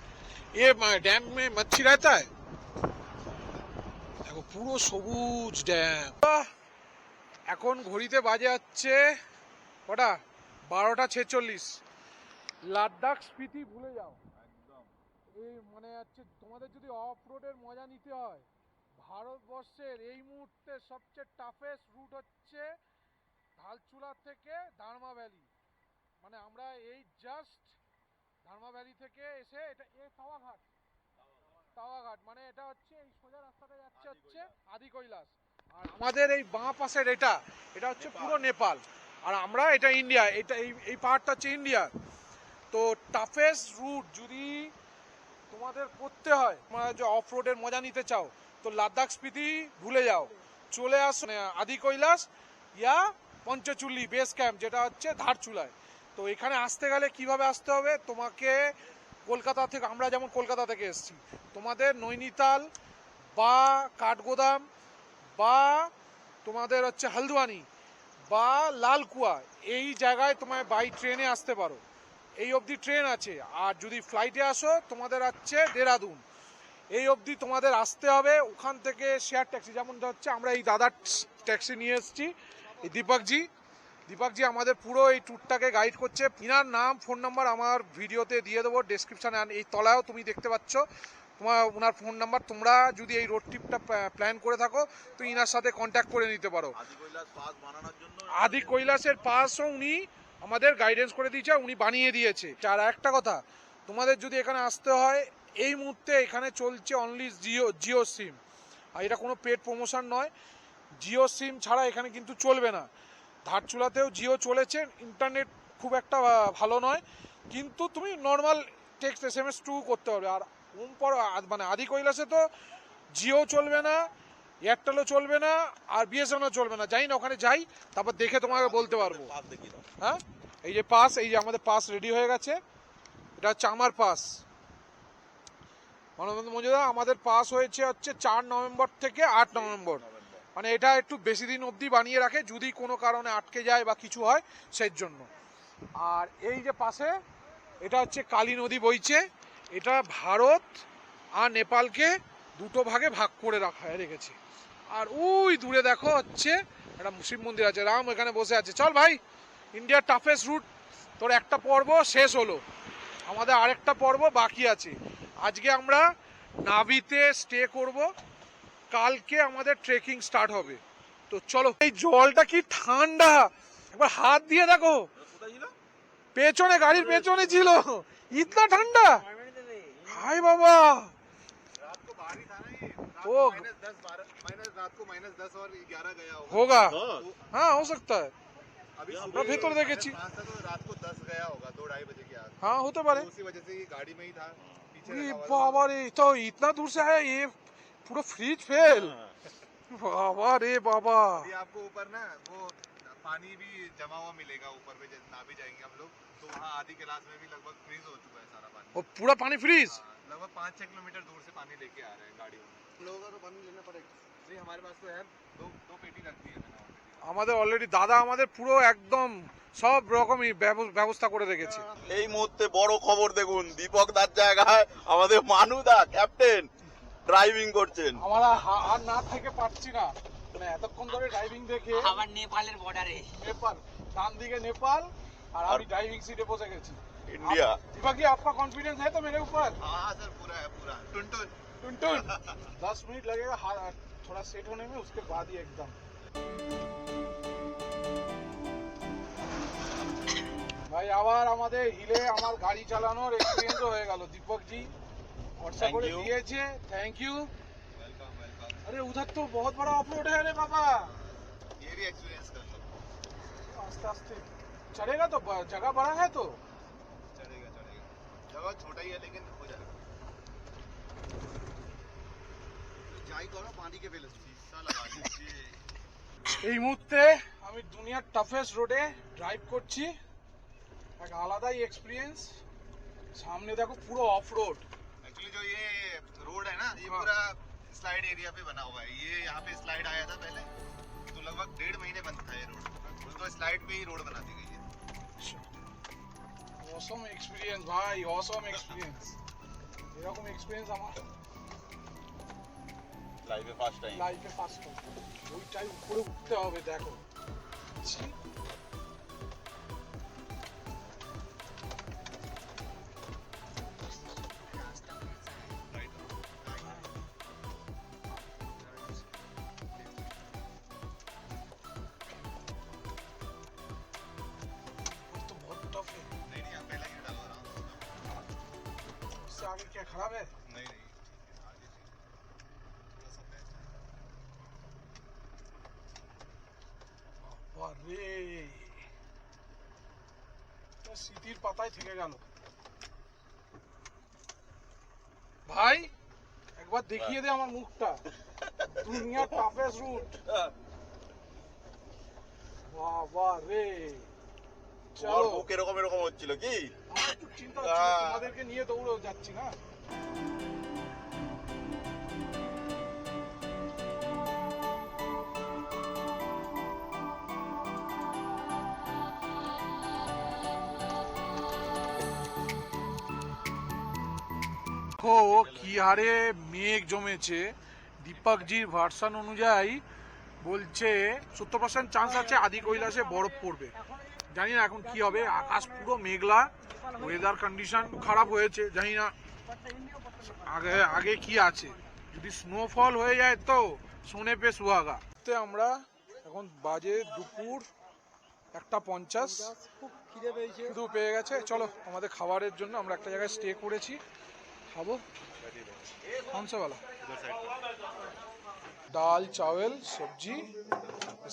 ये डैम में मच्छी रहता है? দেখো পুরো সবুজ ড্যাম। এখন ঘড়িতে বাজে হচ্ছে কটা, 12:46। লাদাখ স্পিতি ভুলে যাও एकदम। এই, মানে হচ্ছে তোমাদের যদি অফ রোডের মজা নিতে হয়, ভারতবর্ষের এই মুহূর্তে সবচেয়ে টাফেস্ট রুট হচ্ছে ধালচুলা থেকে দারমা ভ্যালি। মানে আমরা এই জাস্ট দারমা ভ্যালি থেকে এসে, এটা তাওয়াঘাট, মানে এটা হচ্ছে এই সোজা রাস্তাটা যাচ্ছে হচ্ছে আদি কৈলাস। আর আমাদের এই বাঁ পাশের এটা হচ্ছে পুরো নেপাল, আর আমরা এটা ইন্ডিয়া। এটা এই পাহাড়টা হচ্ছে ইন্ডিয়া। তো টাফেস্ট রুট যদি তোমাদের করতে হয়, তোমরা যে অফ রোডের মজা নিতে চাও, তো লাদাখ স্পিতি ভুলে যাও, চলে আসো আদি কৈলাস ইয়া পঞ্চচুল্লি বেস ক্যাম্প, যেটা হচ্ছে ধারচুলায়। তো এখানে আসতে গেলে কিভাবে আসতে হবে, তোমাকে কলকাতা থেকে, আমরা যেমন কলকাতা থেকে এসেছি, তোমাদের নৈনিতাল বা কাঠগোদাম বা তোমাদের হচ্ছে হলদওয়ানি বা লালকুয়া, এই জায়গায় তোমায় বাই ট্রেনে আসতে পারো, এই অবধি ট্রেন আছে। আর যদি ফ্লাইটে আসো, তোমাদের হচ্ছে দেরাদুন। এই অবধি তোমাদের আসতে হবে। ওখান থেকে শেয়ার ট্যাক্সি, যেমন হচ্ছে আমরা এই দাদার ট্যাক্সি নিয়ে এসেছি, এই দীপকজি আমাদের পুরো এই ট্যুরটাকে গাইড করছে। ইনার নাম ফোন নাম্বার আমার ভিডিওতে দিয়ে দেবো ডেসক্রিপশানে, এই তলায়ও তুমি দেখতে পাচ্ছ ওনার ফোন নাম্বার। তোমরা যদি এই রোড ট্রিপটা প্ল্যান করে থাকো তো ইনার সাথে কন্ট্যাক্ট করে নিতে পারো। আদি কৈলাসের পাসও উনি আমাদের গাইডেন্স করে দিয়েছে, উনি বানিয়ে দিয়েছে। আর একটা কথা, তোমাদের যদি এখানে আসতে হয়, এই মুহূর্তে এখানে চলছে অনলি জিও সিম, আর এটা কোনো পেড প্রমোশন নয়। জিও সিম ছাড়া এখানে কিন্তু চলবে না। ধারচুলাতেও জিও চলেছে, ইন্টারনেট খুব একটা ভালো নয়, কিন্তু তুমি নর্মাল টেক্সট SMS করতে পারবে। আর মানে আদি কৈলাসে তো জিও চলবে না, এয়ারটেলও চলবে না, আর BSNL চলবে না। যাই না, ওখানে যাই, তারপর দেখে তোমাকে বলতে পারবো। হ্যাঁ, এই যে পাস, এই যে আমাদের পাস রেডি হয়ে গেছে, এটা হচ্ছে আমার পাস। মানবেন্দ্র মজুমদার আমাদের পাস হয়েছে হচ্ছে 4 নভেম্বর থেকে 8 নভেম্বর। মানে এটা একটু বেশি দিন অবধি বানিয়ে রাখে, যদি কোনো কারণে আটকে যায় বা কিছু হয় সেই জন্য। আর এই যে পাশে এটা হচ্ছে কালী নদী বইছে, এটা ভারত আর নেপালকে দুটো ভাগে ভাগ করে রেখেছে। আর ওই দূরে দেখো হচ্ছে একটা শিব মন্দির আছে, রাম এখানে বসে আছে। চল ভাই, ইন্ডিয়ার টাফেস্ট রুট, তোর একটা পর্ব শেষ হলো, আমাদের আরেকটা পর্ব বাকি আছে। আজকে আমরা নাভিতে স্টে করব, কালকে আমাদের ট্রেকিং স্টার্ট হবে। তো চলো। এই জলটা কি ঠান্ডা, একবার হাত দিয়ে দেখো, পেছনে গাড়ির পেছনে ছিল, ইতনা ঠান্ডা। হাই বাবা, रात को बारिश आ रही है, ओ रात को -10 और 11 गया होगा। होगा, हाँ हो सकता है। अभी আমরা ভেতরে দেখেছি, 5 था तो रात को 10 गया होगा, 2-2:30 बजे के आसपास। हाँ होते पारे। तो उसी वजह से ये गाड़ी में ही था, पीछे अरे लगा हुआ था। बाबा रे, तो इतना दूर से आया, ये पूरा फ्रीज फेल। बाबा रे बाबा, अभी आपको ऊपर ना वो पानी भी जमा हुआ मिलेगा ऊपर पे, जैसे ना भी जाएंगे हम लोग तो वहाँ आधी क्लास में भी लगभग फ्रीज हो चुका है सारा पानी। वो पूरा पानी फ्रीज। हाँ, लगभग 5-6 किलोमीटर दूर से पानी लेके आ रहे हैं गाड़ियों में। लोगों का तो पानी लेना पड़ेगा। नहीं, हमारे पास तो है, दो पेटी रख दी है मैंने already। আমাদের অলরেডি দাদা আমাদের পুরো একদম সব রকমই ব্যবস্থা করে রেখেছে। এই মুহূর্তে বড় খবর দেখুন, দীপক দার জায়গায় আমাদের মানুদা ক্যাপ্টেন ড্রাইভিং করছেন। আমরা আর না থেকে পারছি না, মানে এতক্ষণ ধরে ড্রাইভিং দেখে। আবার নেপালের বর্ডারে, নেপাল, ডান দিকে নেপাল, আর আমি ড্রাইভিং সিটে বসে গেছি। इंडिया दीपक जी, आपका कॉन्फिडेंस है तो मेरे ऊपर? हाँ सर, पूरा है पूरा, टुन टुन 10 मिनट लगेगा थोड़ा सेट होने में, उसके बाद ही एकदम। ভাই আবার আমাদের হিলে আমার গাড়ি চালানোর এক্সপেরিয়েন্স হয়ে গেল। দীপক জি ভরসা Thank করে you. দিয়েছে, থ্যাংক ইউ। Welcome welcome. अरे उधर तो बहुत बड़ा ऑफ रोड है रे बाबा, ये भी एक्सपीरियंस कर लो। आस्ते आस्ते चढ़ेगा तो जगह बड़ा है तो। चढ़ेगा चढ़ेगा, जगह छोटा ही है लेकिन हो जाएगा। जाई करो पानी के पहले शीशा लगा लीजिए। এই মুহূর্তে আমি দুনিয়ার টাফেস্ট রোডে ড্রাইভ করছি, এক আলাদাই এক্সপিরিয়েন্স। সামনে দেখো পুরো অফ রোড। एक्चुअली जो ये रोड है ना, ये हाँ। पूरा स्लाइड एरिया पे बना हुआ है। ये यहाँ पे स्लाइड आया था पहले, तो लगभग 1.5 महीने बंद था ये रोड, तो स्लाइड पे ही रोड बना दी गई है। অসম এক্সপিরিয়েন্স ভাই, অসম এক্সপিরিয়েন্স। এরকম এক্সপিরিয়েন্স আমার লাইভে ফার্স্ট টাইম। লাইফে ফার্স্ট টাইম। ওইটাই উপরে উঠতে হবে, দেখো ছি। तो बहुत टफ है, नहीं नहीं, यहाँ पहला ही डाल रहा हूँ। इससे आगे क्या खराब है? नहीं नहीं, आगे से थोड़ा सा बैठ जाए। বাবারে, তো স্মৃতির পাতায় থেকে গেল। ভাই একবার দেখিয়ে দে আমার মুখটা, দুনিয়ার টাফেস্ট রুট। বাবারে, তোমার চলো। বুক এরকম এরকম হচ্ছিল কি? আমার একটু চিন্তা হচ্ছিল, তোমাদেরকে নিয়ে দৌড়ে যাচ্ছি না। দেখো কি হারে মেঘ জমেছে। দীপকজির ভার্সন অনুযায়ী বলছে 70% চান্স আছে আদি কৈলাসে বরফ পড়বে। জানি না এখন কি হবে, আকাশ পুরো মেঘলা, ওয়েদার কন্ডিশন খারাপ হয়েছে, জানি না আগে আগে কি আছে। যদি স্নোফল হয়ে যায় তো সোনে পে সুহাগা। আমরা এখন বাজে দুপুর 1:50, খুব খিদে পেয়েছে। শুধু পেয়ে গেছে। চলো আমাদের খাবারের জন্য আমরা একটা জায়গায় স্টে করেছি, খাবো। কনসাওয়ালা ডাল চাওয়াল সবজি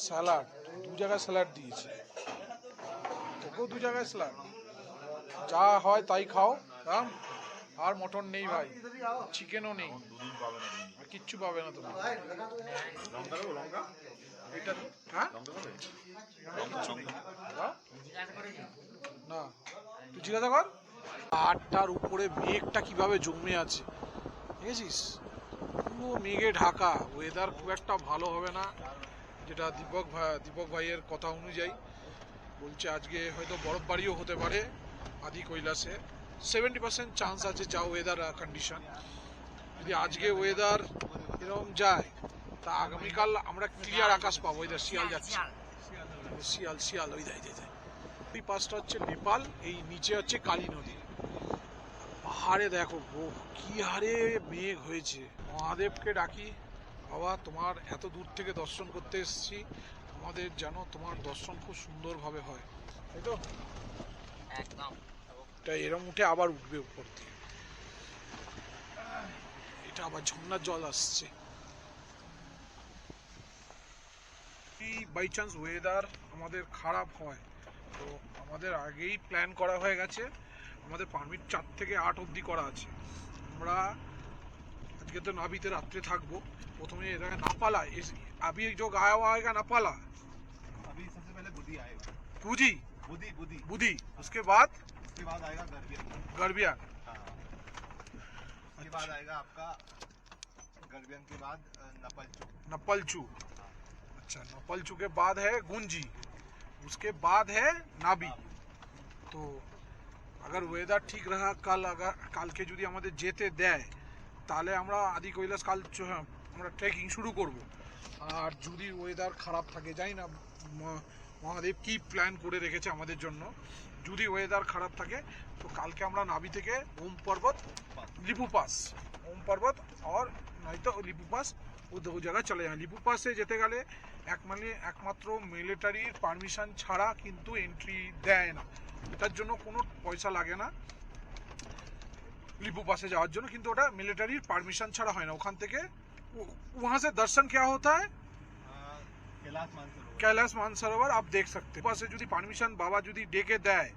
স্যালাড, দু জায়গায় স্যালাড দিয়েছে, তোকেও দু জায়গায় স্যালাড। যা হয় তাই খাও। আর মটন নেই ভাই, চিকেনও নেই, আর কিচ্ছু পাবে না তুমি। এটা হ্যাঁ না, তুই জিজ্ঞাসা কর। পাহাড়টার উপরে মেঘটা কিভাবে জমে আছে দেখেছিস, পুরো মেঘে ঢাকা। ওয়েদার খুব একটা ভালো হবে না, যেটা দীপক ভাইয়ের কথা অনুযায়ী বলছে। আজকে হয়তো বরফবাড়িও হতে পারে আদি কৈলাসে, 70% চান্স আছে যা ওয়েদার কন্ডিশন। যদি আজকে ওয়েদার এরকম যায় তা আগামীকাল আমরা ক্লিয়ার আকাশ পাবো। ওই শিয়াল যাচ্ছে, শিয়াল শিয়াল ওই যায়। এই পাশটা হচ্ছে নেপাল, এই নিচে হচ্ছে কালী নদী। পাহাড়ে দেখো কি হারে মেঘ হয়েছে। মহাদেবকে ডাকি, বাবা তোমার এত দূর থেকে দর্শন করতে এসেছি, আমাদের যেন তোমার দর্শন খুব সুন্দরভাবে হয়, তাই তো? একদম। এটা এরম উঠে আবার উঠবে উপর দিয়ে, এটা আবার ঝর্ণার জল আসছে। বাই চান্স ওয়েদার আমাদের খারাপ হয় তো আমাদের আগেই প্ল্যান করা হয়ে গেছে। আমাদের পারমিট 4 থেকে 8 অবধি করা আছে। আমরা আজকে তো নাবিতে রাত্রে থাকবো। প্রথমে এরা নাপালা, अभी जो गाया हुआ आएगा नापाला, अभी सबसे पहले बुद्धि आएगा। पूजी बुद्धि बुद्धि बुद्धि, उसके बाद आएगा गर्बियन। गर्बियान, हाँ, उसके बाद आएगा आपका गर्बियन के बाद नपलचू। नपलचू। अच्छा, नपलचू के बाद है गुंजी, उसके बाद है नाबी। तो अगर ওয়েদার ঠিক রাখা কালকে যদি আমাদের যেতে দেয় তাহলে আমরা আদি কৈলাস কাল আমরা ট্রেকিং শুরু করব। আর যদি ওয়েদার খারাপ থাকে, জানি না মহাদেব কি প্ল্যান করে রেখেছে আমাদের জন্য। যদি ওয়েদার খারাপ থাকে তো কালকে আমরা নাবি থেকে ওম পর্বত, লিপু পাস, ওম পর্বত আর নয়তো লিপু পাস ও দু জায়গায় চলে যাবে। লিপু পাসে যেতে গেলে একমাত্র মিলিটারির পারমিশন ছাড়া কিন্তু এন্ট্রি দেয় না, এটার জন্য কোনো পয়সা লাগে না লিপু পাসে যাওয়ার জন্য, কিন্তু ওটা মিলিটারির পারমিশন ছাড়া হয় না। ওখান থেকে वहां से दर्शन क्या होता है, कैलाश मानसरोवर आप देख सकते हैं। পাশে যদি পারমিশন বাবা যদি ডেকে দেয়,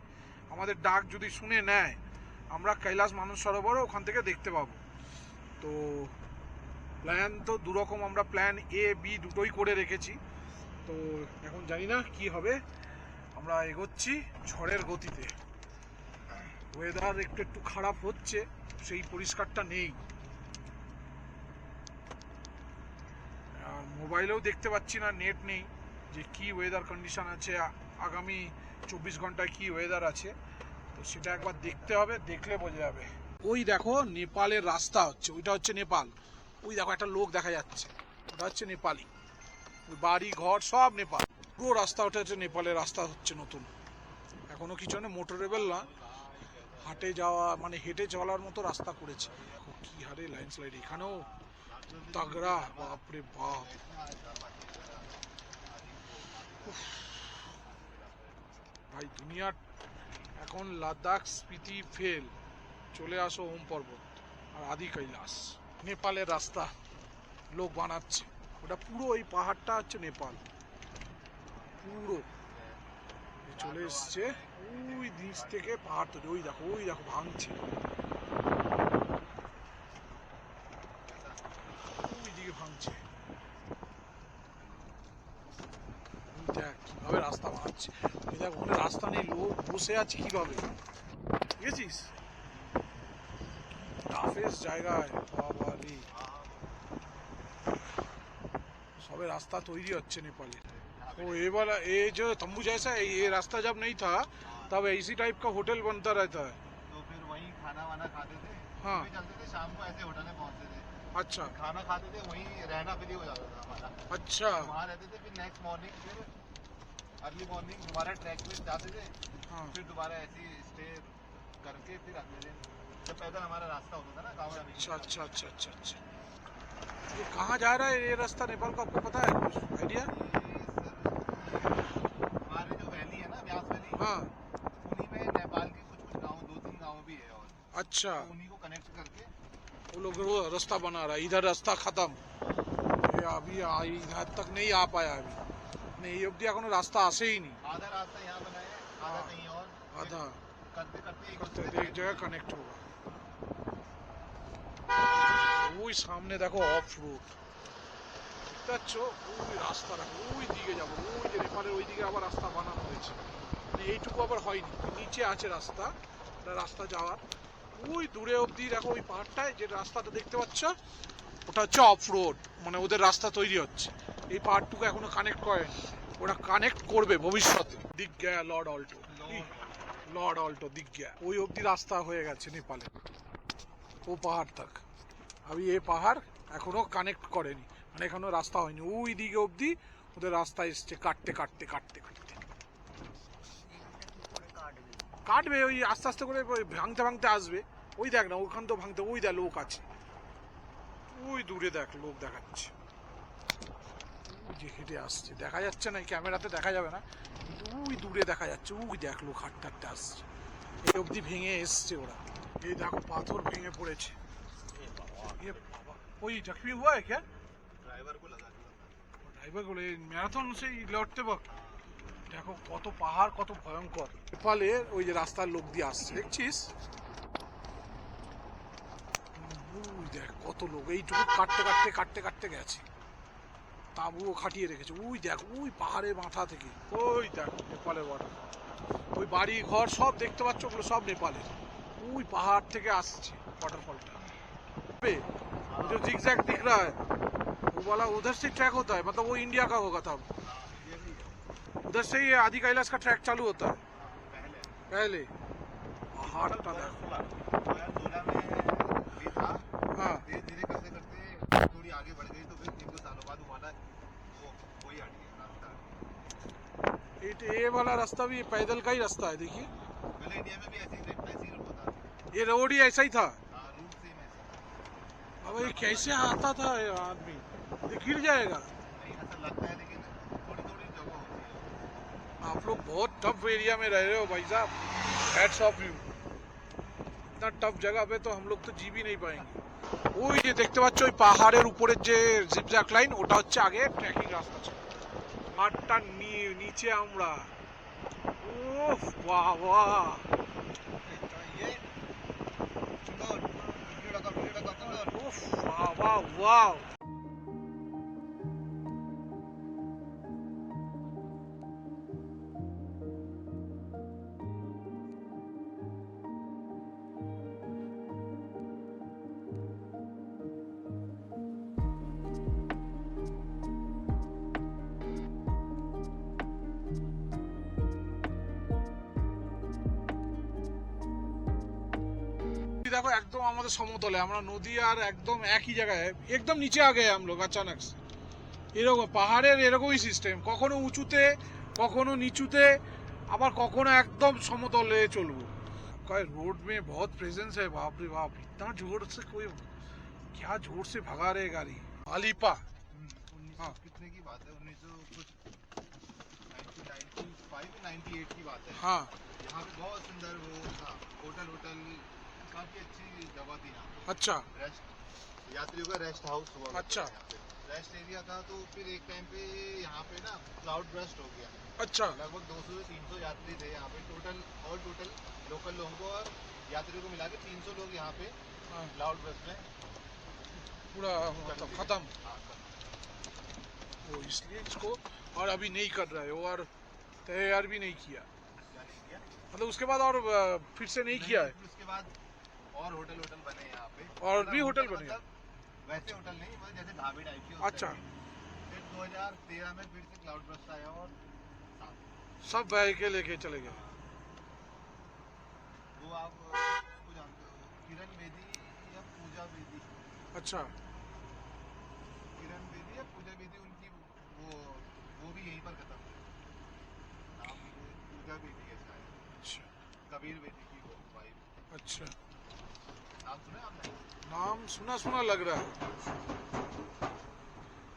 আমাদের ডাক যদি শুনে নেয়, আমরা কৈলাস মানসরোবরও ওখান থেকে দেখতে পাবো। তো প্ল্যান তো দুরকম, আমরা প্ল্যান এ বি দুটোই করে রেখেছি। তো এখন জানি না কি হবে, আমরা এগোচ্ছি ঝড়ের গতিতে। ওয়েদার একটু খারাপ হচ্ছে, সেই পরিষ্কারটা নেই। আর মোবাইলেও দেখতে পাচ্ছি না, নেট নেই, যে কি ওয়েদার কন্ডিশন আছে, আগামী 24 ঘন্টায় কি ওয়েদার আছে। তো সেটা একবার দেখতে হবে, দেখলে বোঝা যাবে। ওই দেখো নেপালের রাস্তা হচ্ছে, ওইটা হচ্ছে নেপাল। ওই দেখো একটা লোক দেখা যাচ্ছে, ওটা হচ্ছে নেপালি। বাড়ি ঘর সব নেপাল, পুরো রাস্তা ওটা হচ্ছে নেপালের রাস্তা হচ্ছে নতুন। এখনো কিছু না, মোটরেবল না, হাটে যাওয়া মানে হেঁটে চলার মতো রাস্তা করেছে। কি হারে ল্যান্ডস্লাইড এখানেও তাগড়া, বাপরে বাপ। ভাই দুনিয়ার এখন লাদাখ স্পিতি ফেল, চলে আসো ওম পর্বত আর আদি কৈলাস। নেপালের রাস্তা লোক বানাচ্ছে, ওটা পুরো ওই পাহাড়টা হচ্ছে নেপাল পুরো। চলে এসছে ওই নিচ থেকে পাহাড় তৈরি, ওই দেখো ভাঙছে, ওই দিকে ভাঙছে। দেখ কিভাবে রাস্তা বানাচ্ছে, ওই দেখ ওখানে রাস্তা নেই, লোক বসে আছে কিভাবে, বুঝেছিস? টাফেস্ট জায়গায় বাবা রে, সবে रास्ता তৈরি হচ্ছে नेपाल। तो ये वाला ये जो तंबू जैसा है, ये रास्ता जब नहीं था तब इसी टाइप का होटल बनता रहता है। तो फिर वहीं खाना वाना खाते थे। हाँ। सुबह चलते थे, शाम को ऐसे होटल में पहुंचते थे, अच्छा खाना खाते थे, वहीं रहना फ्री हो जाता था हमारा। अच्छा वहाँ रहते थे, फिर नेक्स्ट मॉर्निंग फिर अर्ली मॉर्निंग दोबारा ट्रैक पे जाते थे, हाँ फिर दोबारा ऐसे ही स्टे करके फिर अगले दिन जब पैदल हमारा रास्ता होता था ना कांवड़ अच्छा अच्छा अच्छा अच्छा अच्छा ये कहाँ जा रहा है ये रास्ता नेपाल का, आपको पता है कुछ आइडिया? हमारे जो वैली है ना, व्यास वैली, हाँ उन्हीं में नेपाल के कुछ कुछ गाँव, 2-3 गाँव भी है, और अच्छा तो उन्हीं को कनेक्ट करके वो लोग वो रास्ता बना रहा है, इधर रास्ता खत्म, ये अभी इधर तक नहीं आ पाया अभी, नहीं ये अब्दी एखोनो रास्ता आसेই নি, आधा रास्ता यहाँ बनाया है, आधा कहीं और, आधा करते करते एक तो दूसरे एक से जगह कनेक्ट होगा। ওই সামনে দেখো অফ রোড, দেখতে পাচ্ছ ওই রাস্তা দেখো, ওই দিকে যাবো, ওই যে নেপালের ওই দিকে আবার রাস্তা বানানো হয়েছে, মানে এইটুকু আবার হয়নি, নিচে আছে রাস্তা, এটা রাস্তা যাওয়ার, ওই দূরে অবধি দেখো ওই পাহাড়টায় যে রাস্তাটা দেখতে পাচ্ছ ওটা হচ্ছে অফ রোড, মানে ওদের রাস্তা তৈরি হচ্ছে, এই পাহাড়টুকু এখনো কানেক্ট করেনি, ওরা কানেক্ট করবে ভবিষ্যতে। দিক Gaya Lord Alto, Lord Alto দিক গয়া, ওই অবধি রাস্তা হয়ে গেছে নেপালে, ও পাহাড় তক, আমি এই পাহাড় এখনো কানেক্ট করেনি, মানে এখনো রাস্তা হয়নি, ওই দিকে অবধি ওদের রাস্তা এসছে কাটতে কাটতে কাটতে কাটতে, কাটবে ওই আস্তে আস্তে করে ওই ভাঙতে ভাঙতে আসবে, ওই দেখ না ওখান তো ভাঙতে, ওই দেখ লোক আছে, ওই দূরে দেখ লোক দেখাচ্ছে, ওই যে হেঁটে আসছে, দেখা যাচ্ছে না ক্যামেরাতে দেখা যাবে না, কিন্তু ওই দূরে দেখা যাচ্ছে, ওই দেখ লোক হাঁটতে হাঁটতে আসছে, এই অবধি ভেঙে এসছে ওরা, এই দেখো পাথর ভেঙে পড়েছে, ये बाबा कोई जख्मी हुआ है क्या? ड्राइवर को लगा दिया। ड्राइवर को ম্যারাথন সেই লড়তে বক, দেখো কত পাহাড় কত ভয়ঙ্কর, নেপালের ওই যে রাস্তার লোক দিয়ে আসছে দেখছিস, ওই দেখ কত লোক এইটুকু কাটতে কাটতে কাটতে কাটতে গেছে, তাঁবুও খাটিয়ে রেখেছে, ওই দেখ ওই পাহাড়ের মাথা থেকে, ওই দেখ নেপালের বর্ডার, ওই বাড়ি ঘর সব দেখতে পাচ্ছ ওগুলো সব নেপালের, ওই পাহাড় থেকে আসছে ওয়াটারফলটা, जो zigzag दिख रहा है वो वाला उधर से ट्रैक होता है, मतलब वो इंडिया का होगा तब, उधर से ये आदि कैलाश का ट्रैक चालू होता है पहले, पहाड़टा देखो, 2016 में भी था, हाँ धीरे धीरे करते करते थोड़ी आगे बढ़ गई, तो फिर 3 सालों बाद वाला वही हट गया रास्ता। ये वाला रास्ता भी पैदल का ही रास्ता है, देखिए पहले इंडिया में भी ऐसे ही होता था, ये रोड ही ऐसा ही था, रूट सेम ऐसा, अब ये कैसे आता था ये आदमी, ये गिर जाएगा, नहीं ऐसा लगता है, लेकिन थोड़ी थोड़ी जगह होती है। आप लोग बहुत टफ एरिया में रह रहे हो भाई साहब, हैट्स ऑफ यू, इतना टफ जगह पे तो हम लोग तो जी भी नहीं पाएंगे। ওই যে দেখতে পাচ্ছ ওই পাহাড়ের উপরের যে জিগজ্যাগ লাইন, ওটা হচ্ছে আগে ট্রেকিং রাস্তা ছিল, পাহাড়টা নিচে আমরা, ওফ বাহ বাহ, ওফ বাহ বাহ ওয়াও। देखो एकदम আমাদের সমতলে, আমরা নদী আর একদম একই জায়গায়, একদম নিচে আগে हम लोग अचानक से, এরকম পাহাড়ের এরকমই সিস্টেম, কখনো উঁচুতে কখনো নিচুতে, আবার কখনো একদম সমতলে চলবো। कई रोड में बहुत प्रेजेंस है, बाप रे बाप, इतना जोर से कोई क्या जोर से भगा रहे गाड़ी, आलीपा, 1900 कितने की बात है, 1900 कुछ 98 की बात है। हाँ यहाँ पे बहुत सुंदर वो था, होटल काफी अच्छी जगह थी यहाँ पे, अच्छा रेस्ट, यात्रियों का रेस्ट हाउस हुआ करता अच्छा। था यहाँ पे, रेस्ट एरिया था। तो फिर एक टाइम पे यहाँ पे ना क्लाउड बर्स्ट हो गया, अच्छा लगभग 200 से 300 यात्री थे यहाँ पे टोटल लोकल लोगों को और यात्रियों को मिला के 300 लोग यहाँ पे हाँ, क्लाउड बर्स्ट में पूरा मतलब खत्म, हाँ, वो इसलिए इसको और अभी नहीं कर रहे हो, और तैयार भी नहीं किया, क्या नहीं किया, मतलब उसके बाद और फिर से नहीं किया है, फिर उसके बाद और होटल बने यहाँ पे, और मतलब भी होटल बने, मतलब वैसे होटल नहीं, मतलब जैसे ढाबे टाइप के होते अच्छा। हैं। फिर 2013 में फिर से क्लाउड बर्स्ट आया और सब बह के लेके चले गए। वो आप उसको जानते हो, किरण बेदी बेदी, अच्छा किरण बेदी या पूजा बेदी, उनकी वो भी यहीं पर खत्म हुई। नाम मुझे पूजा बेदी है शायद, अच्छा कबीर बेदी की वो वाइफ। अच्छा, नाम सुना आपने? नाम सुना सुना लग रहा है,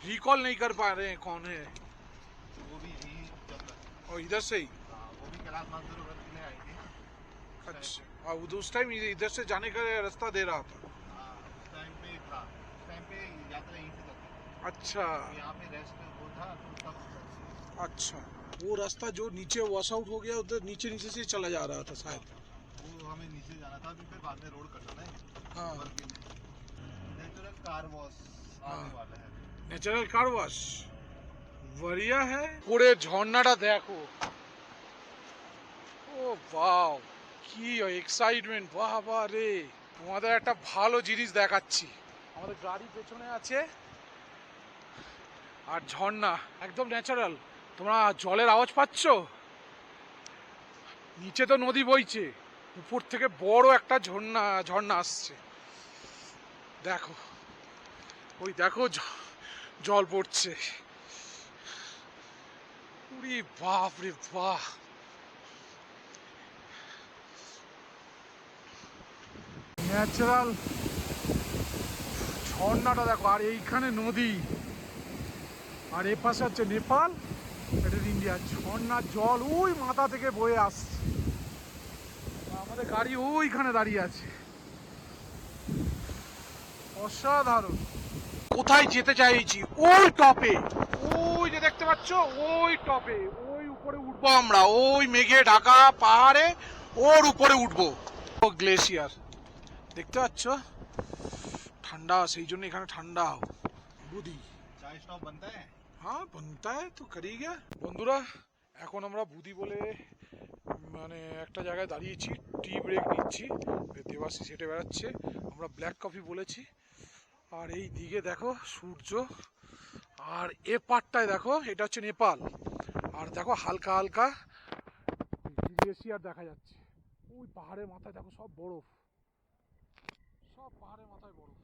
रिकॉल नहीं कर पा रहे हैं कौन है। वो भी यही जब तक, और इधर से ही, हाँ, वो भी कैलाश मानसरोवर के लिए आई थी ना। अच्छा, और उस टाइम इधर से जाने का रास्ता दे रहा था। हाँ, उस टाइम पे था, उस टाइम पे यात्रा यहीं से चलती थी। अच्छा तो यहाँ पे रेस्ट वो था तो तब अच्छा, वो रास्ता जो नीचे वॉश आउट हो गया उधर नीचे नीचे से चला जा रहा था शायद। वो हमें नीचे जाना था, अभी फिर बाद में रोड कटा ना हाँ, नेचुरल कार वॉश आने वाला है। ন্যাচারাল কার ওয়াশ बढ़िया है। পুরে ঝর্ণাটা দেখো, ও বাও কি এক্সাইটমেন্ট, বাবা রে। তোমাদের একটা ভালো জিনিস দেখাচ্ছি, আমাদের গাড়ি পেছনে আছে আর ঝর্ণা একদম ন্যাচারাল। তোমরা জলের আওয়াজ পাচ্ছ? নিচে তো নদী বইছে, উপর থেকে বড় একটা ঝর্ণা ঝর্ণা আসছে। দেখো, ওই দেখো জল পড়ছে। উরি বাপ রে বাহ, ন্যাচারাল ঝর্ণাটা দেখো। আর এইখানে নদী, আর এ পাশে হচ্ছে নেপাল, এটা ইন্ডিয়া। ঝর্ণার জল ওই মাথা থেকে বয়ে আসছে, আমাদের গাড়ি ওইখানে দাঁড়িয়ে আছে। অসাধারণ। কোথায় যেতে চাইছি? ওই টপে, ওই যে দেখতে পাচ্ছ, ওই টপে, ওই উপরে উঠবো আমরা, ওই মেঘে ঢাকা পাহাড়ে ওর উপরে উঠবো। ও গ্লেশিয়ার দেখতে পাচ্ছ, ঠান্ডা, সেই জন্য এখানে ঠান্ডা। বুদি चाय स्टॉप बनता है। হ্যাঁ बनता है तो करेगा। বন্ধুরা, এখন আমরা বুদি বলে মানে একটা জায়গায় দাঁড়িয়েছি, টি ব্রেক নিচ্ছি। দেবাশিস হেঁটে বেড়াচ্ছে, আমরা ব্ল্যাক কফি বলেছি। আর এই দিকে দেখো সূর্য, আর এ পাটটায় দেখো এটা হচ্ছে নেপাল। আর দেখো হালকা হালকা গ্লেশিয়ার দেখা যাচ্ছে। ওই পাহাড়ের মাথায় দেখো সব বরফ, সব পাহাড়ের মাথায় বরফ।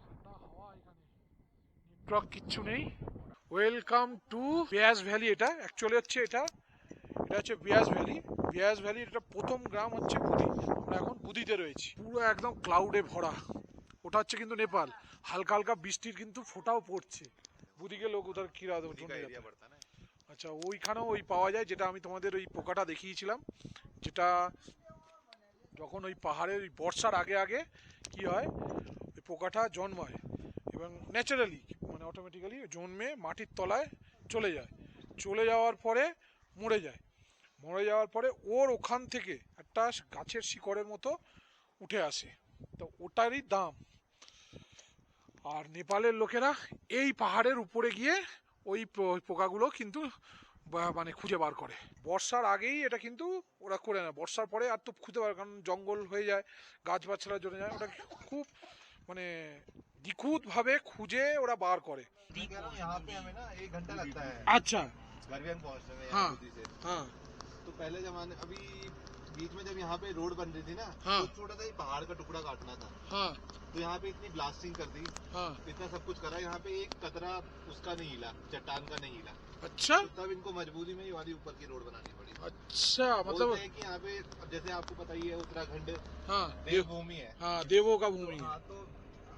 ঠান্ডা হাওয়া, এখানে নেটওয়ার্ক কিচ্ছু নেই। Welcome to Beas valley. এটা অ্যাকচুয়ালি হচ্ছে এটা হচ্ছে বিয়াস ভ্যালি। বিয়াস ভ্যালির এটা প্রথম গ্রাম হচ্ছে বুদি। আমরা এখন বুদিতে রয়েছি, পুরো একদম ক্লাউডে ভরা। ওটা হচ্ছে কিন্তু নেপাল, হালকা হালকা বৃষ্টির কিন্তু ফোঁটাও পড়ছে। বুদিকে লোক উধার কিরা एरिया पड़ता है ना। আচ্ছা, ওইখানেও ওই পাওয়া যায়, যেটা আমি তোমাদের ওই পোকাটা দেখিয়েছিলাম, যেটা যখন ওই পাহাড়ের ওই বর্ষার আগে আগে কি হয়, ওই পোকাটা জন্মায় এবং ন্যাচারালি মানে অটোমেটিক্যালি জন্মে মাটির তলায় চলে যায়। চলে যাওয়ার পরে মরে যায়। মরে যাওয়ার পরে ওর ওখান থেকে একটা গাছের শিকড়ের মতো উঠে আসে, তো ওটারই দাম। আর নেপালের লোকেরা এই পাহাড়ের উপরে গিয়ে ওই পোকাগুলো কিন্তু মানে খুঁজে বার করে। বর্ষার আগেই এটা কিন্তু ওরা করে না, বর্ষার পরে আর তো খুঁজে পারে, কারণ জঙ্গল হয়ে যায়, গাছ বাছড়া জমে যায়। ওটা খুব মানে নিখুঁতভাবে খুঁজে ওরা বার করে। मैं कह रहा हूँ यहाँ पे हमें ना 1 घंटा लगता है আচ্ছা, गरवियन पहुँचने में हाँ। यहाँ बुद्धि से। হ্যাঁ तो पहले जमाने, अभी बीच में जब यहाँ पे रोड बन रही थी ना, हाँ। तो छोटा सा ही पहाड़ का टुकड़ा काटना था, হ্যাঁ तो यहाँ पे इतनी ब्लास्टिंग कर दी, হ্যাঁ, इतना सब कुछ करा, यहाँ पे एक कतरा उसका नहीं हिला, चट्टान का नहीं हिला। अच्छा तो तब इनको मजबूरी में ये वाली ऊपर की रोड बनानी पड़ी। अच्छा, बोलते मतलब हैं कि यहाँ पे, अब जैसे आपको पता ही है उत्तराखंड हाँ देवभूमि है। हाँ, देवों का भूमि है। हाँ, तो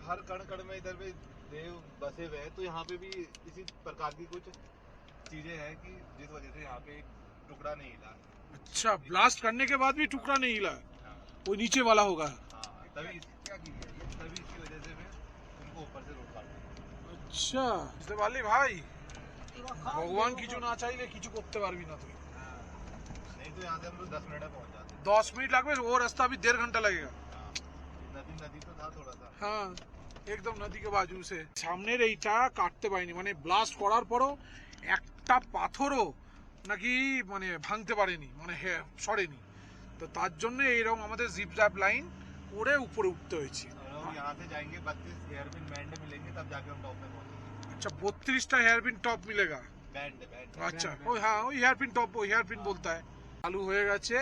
हर कण कण में इधर पे देव बसे हुए हैं, तो यहाँ पे भी इसी प्रकार की कुछ चीजें हैं कि जिस वजह से यहाँ पे एक टुकड़ा नहीं हिला। अच्छा, ब्लास्ट करने के बाद भी टुकड़ा नहीं हिला, वो नीचे वाला होगा। हाँ, तभी क्या की गई है, तभी इसकी वजह से फिर उनको ऊपर से रोड काट दी। আচ্ছা, বুঝতে পারলি ভাই, ভগবান কিছু না চাইলে কিছু করতে পারবি না তুই। नहीं तो यहाँ से हम लोग 10 मिनट में पहुँच जाते। 10 मिनट লাগবে, वो रास्ता अभी 1.5 घंटा लगेगा। नदी नदी तो था थोड़ा सा। হ্যাঁ, একদম নদী কে বাজু সে। সামনের এইটা কাটতে পারিনি, মানে ব্লাস্ট করার পরও একটা পাথরও নাকি মানে ভাঙতে পারেনি, মানে সরেনি। তো তার জন্য এইরকম আমাদের জিপ জ্যাপ লাইন করে উপরে উঠতে হয়েছে। और यहाँ से जाएंगे 32 हेयरपिन बैंड मिलेंगे, तब जाके हम टॉप पे पहुँचेंगे। अच्छा, 32টা হেয়ারপিন টপ মিলেগা। Bend bend. আচ্ছা, ওই হ্যাঁ, ওই হেয়ারপিন টপ, ওই হেয়ারপিন বলতে হয়। চালু হয়ে গেছে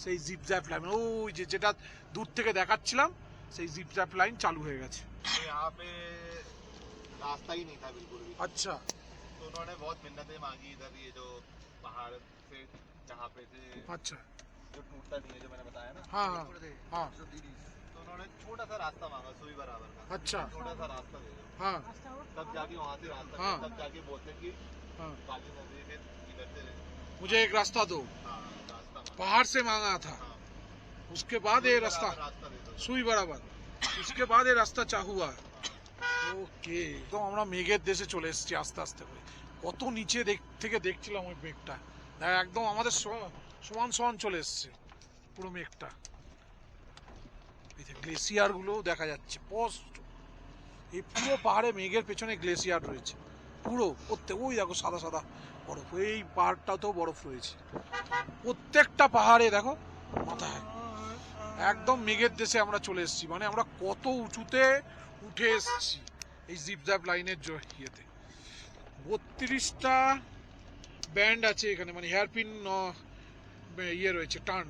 সেই জিপ জ্যাপ লাইন, ওই যেটা দূর থেকে দেখাচ্ছিলাম সেই জিপ জ্যাপ লাইন চালু হয়ে গেছে। तो यहाँ पे रास्ता ही नहीं था बिल्कुल भी। আচ্ছা, तो उन्होंने बहुत मिन्नतें मांगी इधर, ये जो पहाड़ से जहाँ पे थे, আচ্ছা, जो टूटता नहीं है जो मैंने बताया ना, हाँ हाँ हाँ, तो उन्होंने छोटा सा रास्ता मांगा सुई बराबर का, अच्छा, छोटा सा रास्ता दे दो, हाँ तब जाके वहाँ से रास्ता हाँ। तब जाके बोलते कि हाँ, काली नदी के इधर से मुझे एक रास्ता दो, हाँ रास्ता मांगा। पहाड़ से मांगा था, हाँ, उसके बाद ये रास्ता रास्ता दे दो। সুই বরাবর, उसके बाद ये রাস্তা চালু হয়। ওকে, তো আমরা মেঘের দেশে চলে এসেছি আস্তে আস্তে করে। কত নিচে থেকে দেখছিলাম ওই মেঘটা, দেখ একদম আমাদের সমান সমান চলে এসছে পুরো মেঘটা। এই যে গ্লেসিয়ার গুলো দেখা যাচ্ছে স্পষ্ট, এই পুরো পাহাড়ে মেঘের পেছনে গ্লেসিয়ার রয়েছে পুরো প্রত্যেক। ওই দেখো সাদা সাদা বরফ, এই পাহাড়টাতেও বরফ রয়েছে প্রত্যেকটা পাহাড়ে দেখো মাথায়। একদম মেঘের দেশে আমরা চলে এসেছি, মানে আমরা কত উঁচুতে উঠে এসেছি এই জিপ জ্যাপ লাইনের ইয়েতে। 32টা ব্যান্ড আছে এখানে, মানে হেয়ারপিন ইয়ে রয়েছে টার্ন,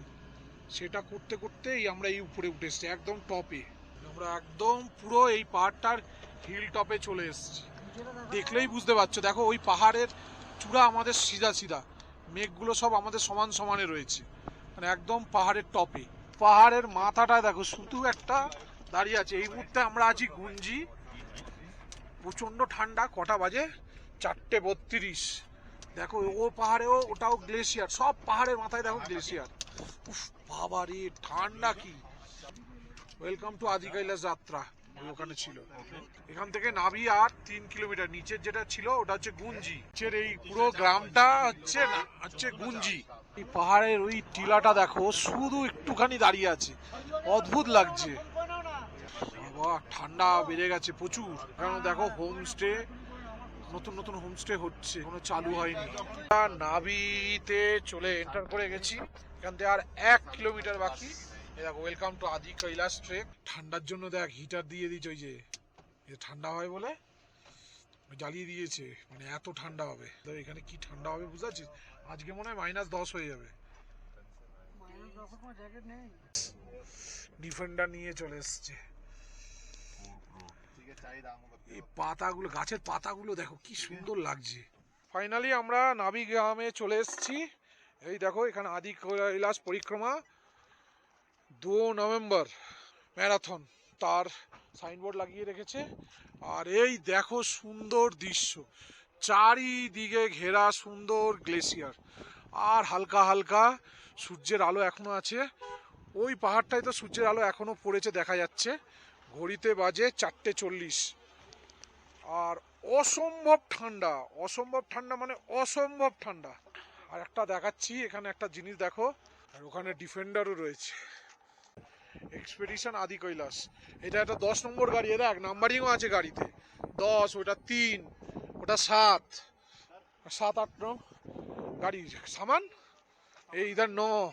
সেটা করতে করতেই আমরা এই উপরে উঠে এসেছি একদম টপে। আমরা একদম পুরো এই পাহাড়টার হিল টপে চলে এসেছি, দেখলেই বুঝতে পারছো। দেখো ওই পাহাড়ের চূড়া আমাদের সিধা সিধা, মেঘগুলো সব আমাদের সমান সমানে রয়েছে, মানে একদম পাহাড়ের টপে। পাহাড়ের মাথাটা দেখো শুধু একটা দাঁড়িয়ে আছে। এই মুহূর্তে আমরা আছি গুঞ্জি, প্রচন্ড ঠান্ডা। কটা বাজে? 4:32। দেখো ও পাহাড়েও, ওটাও গ্লেসিয়ার, সব পাহাড়ের মাথায় দেখো গ্লেসিয়ার। উফ বাবা রে, ঠান্ডা কি! ওয়েলকাম টু আদি কৈলাস যাত্রা ওখানে ছিল। এখান থেকে নাভি আর 3 কিলোমিটার, নিচের যেটা ছিল ওটা হচ্ছে গুঞ্জি। নিচের এই পুরো গ্রামটা হচ্ছে গুঞ্জি। এই পাহাড়ের ওই টিলাটা দেখো শুধু একটুখানি দাঁড়িয়ে আছে, অদ্ভুত লাগছে। বাবা ঠান্ডা বেড়ে গেছে প্রচুর। কারণ দেখো হোমস্টে, নতুন নতুন হোমস্টে হচ্ছে, কোনো চালু হয়নি। নাভিতে চলে এন্টার করে গেছি, এখান থেকে আর 1 কিলোমিটার বাকি। দেখো ওয়েলকাম টু আদি কৈলাস ট্রেক। ঠান্ডার জন্য দেখ হিটার দিয়ে দিয়েছে, ওই যে ঠান্ডা হয় বলে জ্বালিয়ে দিয়েছে, মানে এত ঠান্ডা হবে। তো এখানে কি ঠান্ডা হবে বুঝতে পারছিস? আজকে মনে হয় -10 হয়ে যাবে। ডিফেন্ডার নিয়ে চলে এসছে। এই পাতাগুলো, গাছের পাতাগুলো দেখো কি সুন্দর লাগছে। ফাইনালি আমরা নাভি গ্রামে চলে এসেছি। এই দেখো এখানে আদি কৈলাস পরিক্রমা 2 নভেম্বর ম্যারাথন, তার সাইনবোর্ড লাগিয়ে রেখেছে। আর এই দেখো সুন্দর দৃশ্য, চারিদিকে ঘেরা সুন্দর গ্লেসিয়ার, আর হালকা হালকা সূর্যের আলো এখনো আছে। ওই পাহাড়টায় তো সূর্যের আলো এখনো পড়েছে, দেখা যাচ্ছে। ঘড়িতে বাজে 4:40। আর অসম্ভব ঠান্ডা, অসম্ভব ঠান্ডা, মানে অসম্ভব ঠান্ডা। আর একটা দেখাচ্ছি, এখানে একটা জিনিস দেখো, আর ওখানে ডিফেন্ডারও রয়েছে। এক্সপেডিশন আদি কৈলাস, এটা একটা 10 নম্বর গাড়ি, দেখ নাম্বারিংও আছে গাড়িতে। 10, ওটা 3, ওটা 7, 7-8 নং গাড়ি সামান। এই ইধার 9,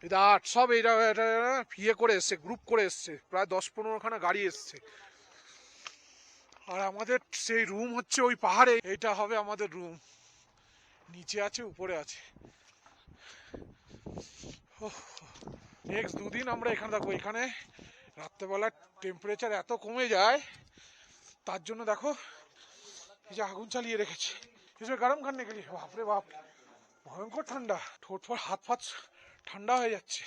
এটা 8, সব এটা ইয়ে করে এসছে, গ্রুপ করে এসছে, প্রায় 10-15 খানা গাড়ি এসছে। আর আমাদের সেই রুম হচ্ছে ওই পাহাড়ে, এটা হবে আমাদের রুম। নিচে আছে, উপরে আছে। নেক্সট 2 দিন আমরা এখানে থাকবো। এখানে রাত্রেবেলা টেম্পারেচার এত কমে যায়, তার জন্য দেখো এই যে আগুন চালিয়ে রেখেছে। কিছু গরম খানে গেলি, বাপরে বাপ ভয়ঙ্কর ঠান্ডা, ঠোঁট ফোট हाथ फात ठंडा हो जाচ্ছে।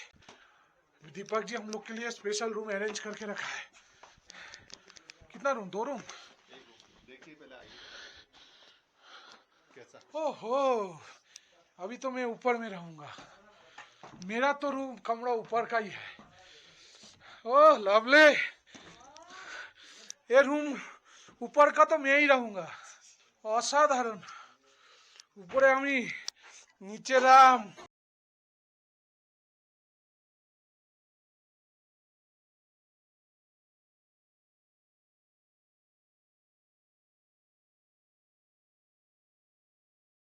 दीपक जी हम लोग के लिए स्पेशल रूम अरेंज करके रखा है। कितना रूम? 2 रूम। देखिए पहले आइए कैसा। ओहो, अभी तो मैं ऊपर में रहूंगा। मेरा तो रूम कमरा ऊपर का ही है। ओह लवली, ये रूम ऊपर का तो मैं ही रहूंगा। असाधारण। ऊपरे আমি, নিচে রাম।